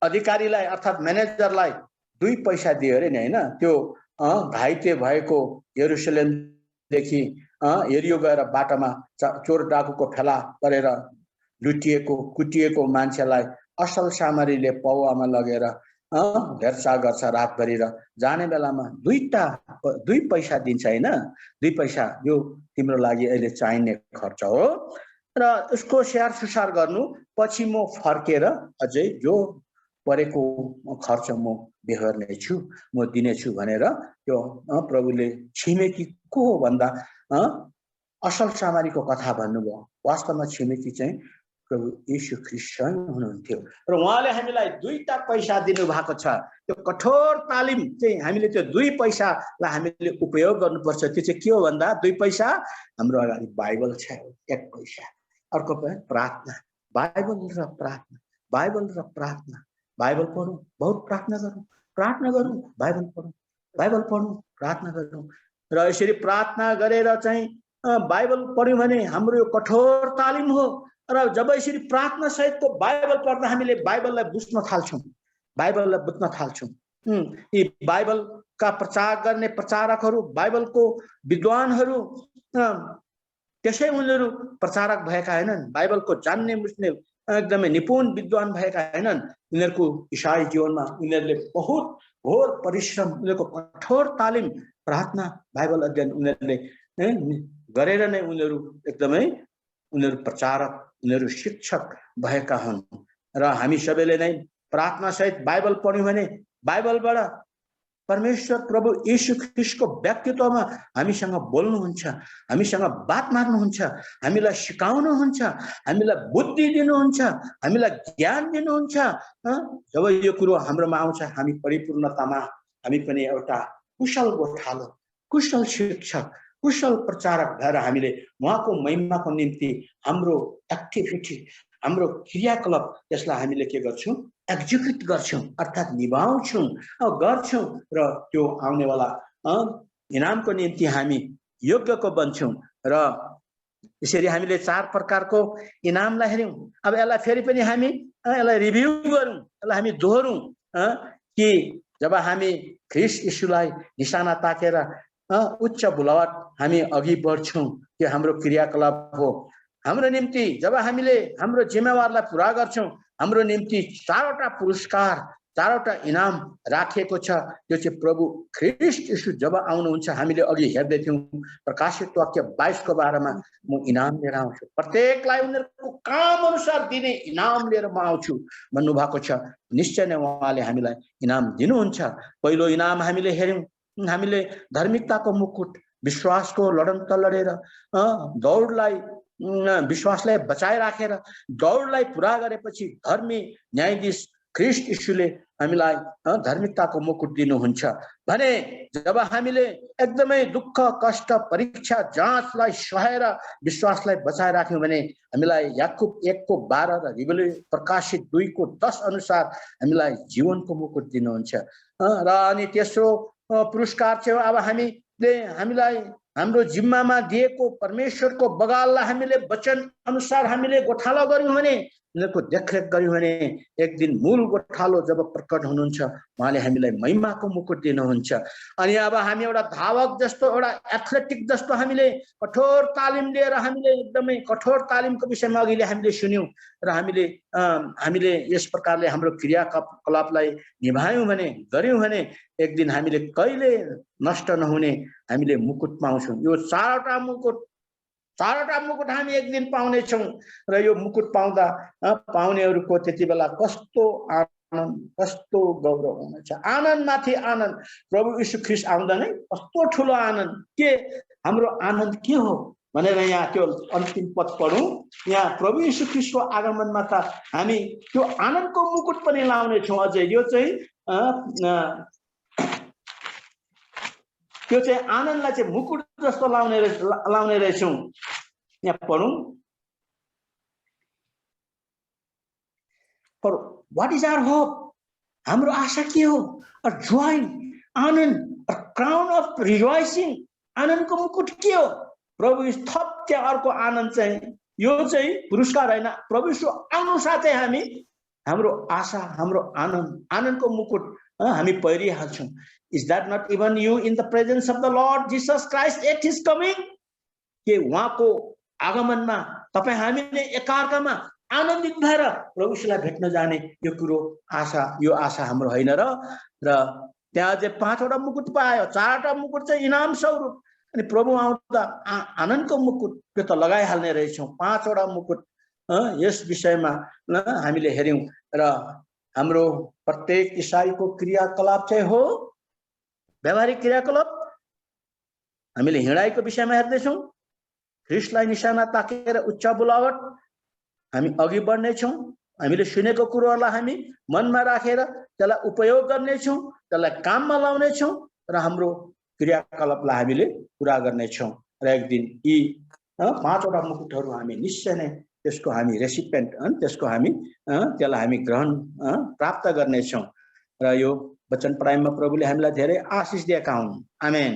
अधिकारीलाई अर्थात् म्यानेजरलाई 2 पैसा दियो अरे नि होइन। त्यो घाइते भएको यरुशलेमदेखि एरियो गएर बाटोमा चोर डाकुको फेला परेर लुटिएको कुटिएको मान्छेलाई असल सामरीले पौवामा लगेर हेरचाह गर्छ रातभरि र जाने बेलामा दुई पैसा दिन्छ हैन, 2 पैसा यो तिम्रो लागि अहिले चाहिने खर्च हो र यसको स्याहार सुसार गर्नु, पछि म फर्केर अझै जो परेको खर्च म बेहोर्ने छु, म दिने छु भनेर यो प्रभुले छिमेकी को हो भन्दा असल सामारीको कथा भन्नुभयो। वास्तवमा छिमेकी चाहिँ प्रभु येशू ख्रीष्ट हुनुहुन्थ्यो र उहाँले हामीलाई 2टा पैसा दिनु भएको छ। त्यो कठोर तालिम चाहिँ हामीले त्यो 2 पैसालाई हामीले उपयोग गर्नुपर्छ। त्यो चाहिँ के हो भन्दा 2 पैसा हाम्रो अगाडि बाइबल छ, 1 पैसा, अर्को प्रार्थना, बाइबल र प्रार्थना, बाइबल र प्रार्थना, बाइबल पढौँ, बहुत प्रार्थना गरौँ, बाइबल पढौँ, प्रार्थना गरौँ र यसरी प्रार्थना गरेर चाहिँ बाइबल पढ्यौँ भने हाम्रो यो कठोर तालिम हो र जब यसरी प्रार्थना सहितको बाइबल पढ्दा हामीले बाइबललाई बुझ्न थाल्छौँ। यी बाइबलका प्रचार गर्ने प्रचारकहरू, बाइबलको विद्वानहरू त्यसै उनीहरू प्रचारक भएका हैनन्, बाइबलको जान्ने बुझ्ने एकदमै निपुण विद्वान भएका हैनन्। उनीहरूको इसाई जीवनमा उनीहरूले बहुत घोर परिश्रम, उनीहरूको कठोर तालिम, प्रार्थना, बाइबल अध्ययन उनीहरूले गरेर नै उनीहरू एकदमै उनीहरू प्रचारक, उनीहरू शिक्षक भएका हुन् र हामी सबैले नै प्रार्थना सहित बाइबल पढ्यौँ भने बाइबलबाट परमेश्वर प्रभु येशू ख्रीष्टको व्यक्तित्वमा हामीसँग बोल्नुहुन्छ, हामीसँग बात मार्नुहुन्छ, हामीलाई सिकाउनुहुन्छ, हामीलाई बुद्धि दिनुहुन्छ, हामीलाई ज्ञान दिनुहुन्छ। जब यो कुरो हाम्रोमा आउँछ हामी परिपूर्णतामा हामी पनि एउटा कुशल गोठालो, कुशल शिक्षक, कुशल प्रचारक भएर हामीले उहाँको महिमाको निम्ति हाम्रो एक्टिभिटी, हाम्रो क्रियाकलाप त्यसलाई हामीले के गर्छौँ, एक्जिक्युट गर्छौँ अर्थात् निभाउँछौँ गर्छौँ र त्यो आउनेवाला इनामको निम्ति हामी योग्यको बन्छौँ। र यसरी हामीले 4 प्रकारको इनामलाई हेर्यौँ। अब यसलाई फेरि पनि हामी यसलाई रिभ्यू गरौँ, यसलाई हामी दोहोरौँ कि जब हामी ख्रीष्ट येशूलाई निशाना ताकेर उच्च बुलावट हामी अघि बढ्छौँ, त्यो हाम्रो क्रियाकलाप हो। हाम्रो निम्ति जब हामीले हाम्रो जिम्मेवारलाई पुरा गर्छौँ, हाम्रो निम्ति 4वटा पुरस्कार, 4वटा इनाम राखिएको छ। त्यो चाहिँ प्रभु ख्रीष्ट येशू जब आउनुहुन्छ, हामीले अघि हेर्दै थियौँ प्रकाशित वाक्य 22 को बारेमा, म इनाम लिएर आउँछु, प्रत्येकलाई उनीहरूको काम अनुसार दिने इनाम लिएर म आउँछु भन्नुभएको छ। निश्चय नै उहाँले हामीलाई इनाम दिनुहुन्छ। पहिलो इनाम हामीले हेर्यौँ, हामीले धार्मिकताको मुकुट, विश्वासको लडन लडेर दौडलाई, विश्वासलाई बचाए राखेर दौडलाई पुरा गरेपछि धर्मी न्यायाधीश ख्रीष्ट येशूले हामीलाई धार्मिकताको मुकुट दिनुहुन्छ भने जब हामीले एकदमै दुःख, कष्ट, परीक्षा, जाँचलाई सहेर विश्वासलाई बचाए राख्यौँ भने हामीलाई याकुब 1 को 12 र प्रकाशित 2 को 10 अनुसार हामीलाई जीवनको मुकुट दिनुहुन्छ। र अनि तेस्रो पुरस्कार चाहिँ अब हामीलाई हाम्रो जिम्मामा दिएको परमेश्वरको बगाललाई हामीले वचन अनुसार हामीले गोठालो गर्यौँ भने, उनीहरूको देखरेख गर्यौँ भने एक दिन मूल गोठालो जब प्रकट हुनुहुन्छ उहाँले हामीलाई महिमाको मुकुट दिनुहुन्छ। अनि अब हामी एउटा धावक जस्तो, एउटा एथलेटिक जस्तो हामीले कठोर तालिम लिएर हामीले एकदमै कठोर तालिमको विषयमा अघिले हामीले सुन्यौँ र हामीले यस प्रकारले हाम्रो क्रियाकलापलाई निभायौँ भने, गर्यौँ भने एक दिन हामीले कहिले नष्ट नहुने हामीले मुकुट पाउँछौँ। यो 4वटा मुकुट हामी एक दिन पाउनेछौँ र यो मुकुट पाउनेहरूको त्यति बेला कस्तो आनन्द, कस्तो गौरव हुनेछ। आनन्दमाथि आनन्द, प्रभु येशू ख्रीष्ट आउँदा नै कस्तो ठुलो आनन्द। के हाम्रो आनन्द के हो भनेर यहाँ त्यो अन्तिम पद पढौँ। यहाँ प्रभु येशू ख्रीष्टको आगमनमा त हामी त्यो आनन्दको मुकुट पनि लाउनेछौँ। अझै यो चाहिँ आनन्दलाई चाहिँ मुकुट जस्तो लाउने रहेछौँ। यहाँ पढौँ। For what is our hope? हाम्रो आशा के हो? A joy, Anand, a crown of rejoicing, आनन्दको मुकुट के हो? प्रभु थप चाहिँ अर्को आनन्द चाहिँ यो चाहिँ पुरस्कार हैन, प्रभु यीशु आउनु साथै हाम्रो आशा, हाम्रो आनन्दको मुकुट हामी पहिरिहाल्छौँ। Is that not even you in the presence of the Lord Jesus Christ at his coming? के उहाँको आगमनमा तपाईँ हामीले एकार्कामा आनन्दित भएर प्रभुलाई भेट्न जाने यो कुरो यो आशा हाम्रो होइन र त्यहाँ चाहिँ 5वटा मुकुट पायो, 4वटा मुकुट चाहिँ इनाम स्वरूप। अनि प्रभु आउँदा आनन्दको मुकुट त्यो त लगाइहाल्ने रहेछौँ। 5वटा मुकुट यस विषयमा हामीले हेर्यौं र हाम्रो प्रत्येक इसाईको क्रियाकलाप चाहिँ हो व्यावहारिक क्रियाकलाप। हामीले हिँडाइको विषयमा हेर्दैछौँ, ख्रीष्टलाई निशाना ताकेर उच्च बोलावट हामी अघि बढ्नेछौँ। हामीले सुनेको कुरोहरूलाई हामी मनमा राखेर त्यसलाई उपयोग गर्नेछौँ, त्यसलाई काममा लाउनेछौँ र हाम्रो क्रियाकलापलाई हामीले पुरा गर्नेछौँ र एक दिन यी 5वटा मुकुटहरू हामी निश्चय नै त्यसको हामी रेसिपिएन्ट त्यसको हामी त्यसलाई हामी ग्रहण प्राप्त गर्नेछौँ र यो वचन पढाइमा प्रभुले हामीलाई धेरै आशिष दिएका हुन्। आमेन।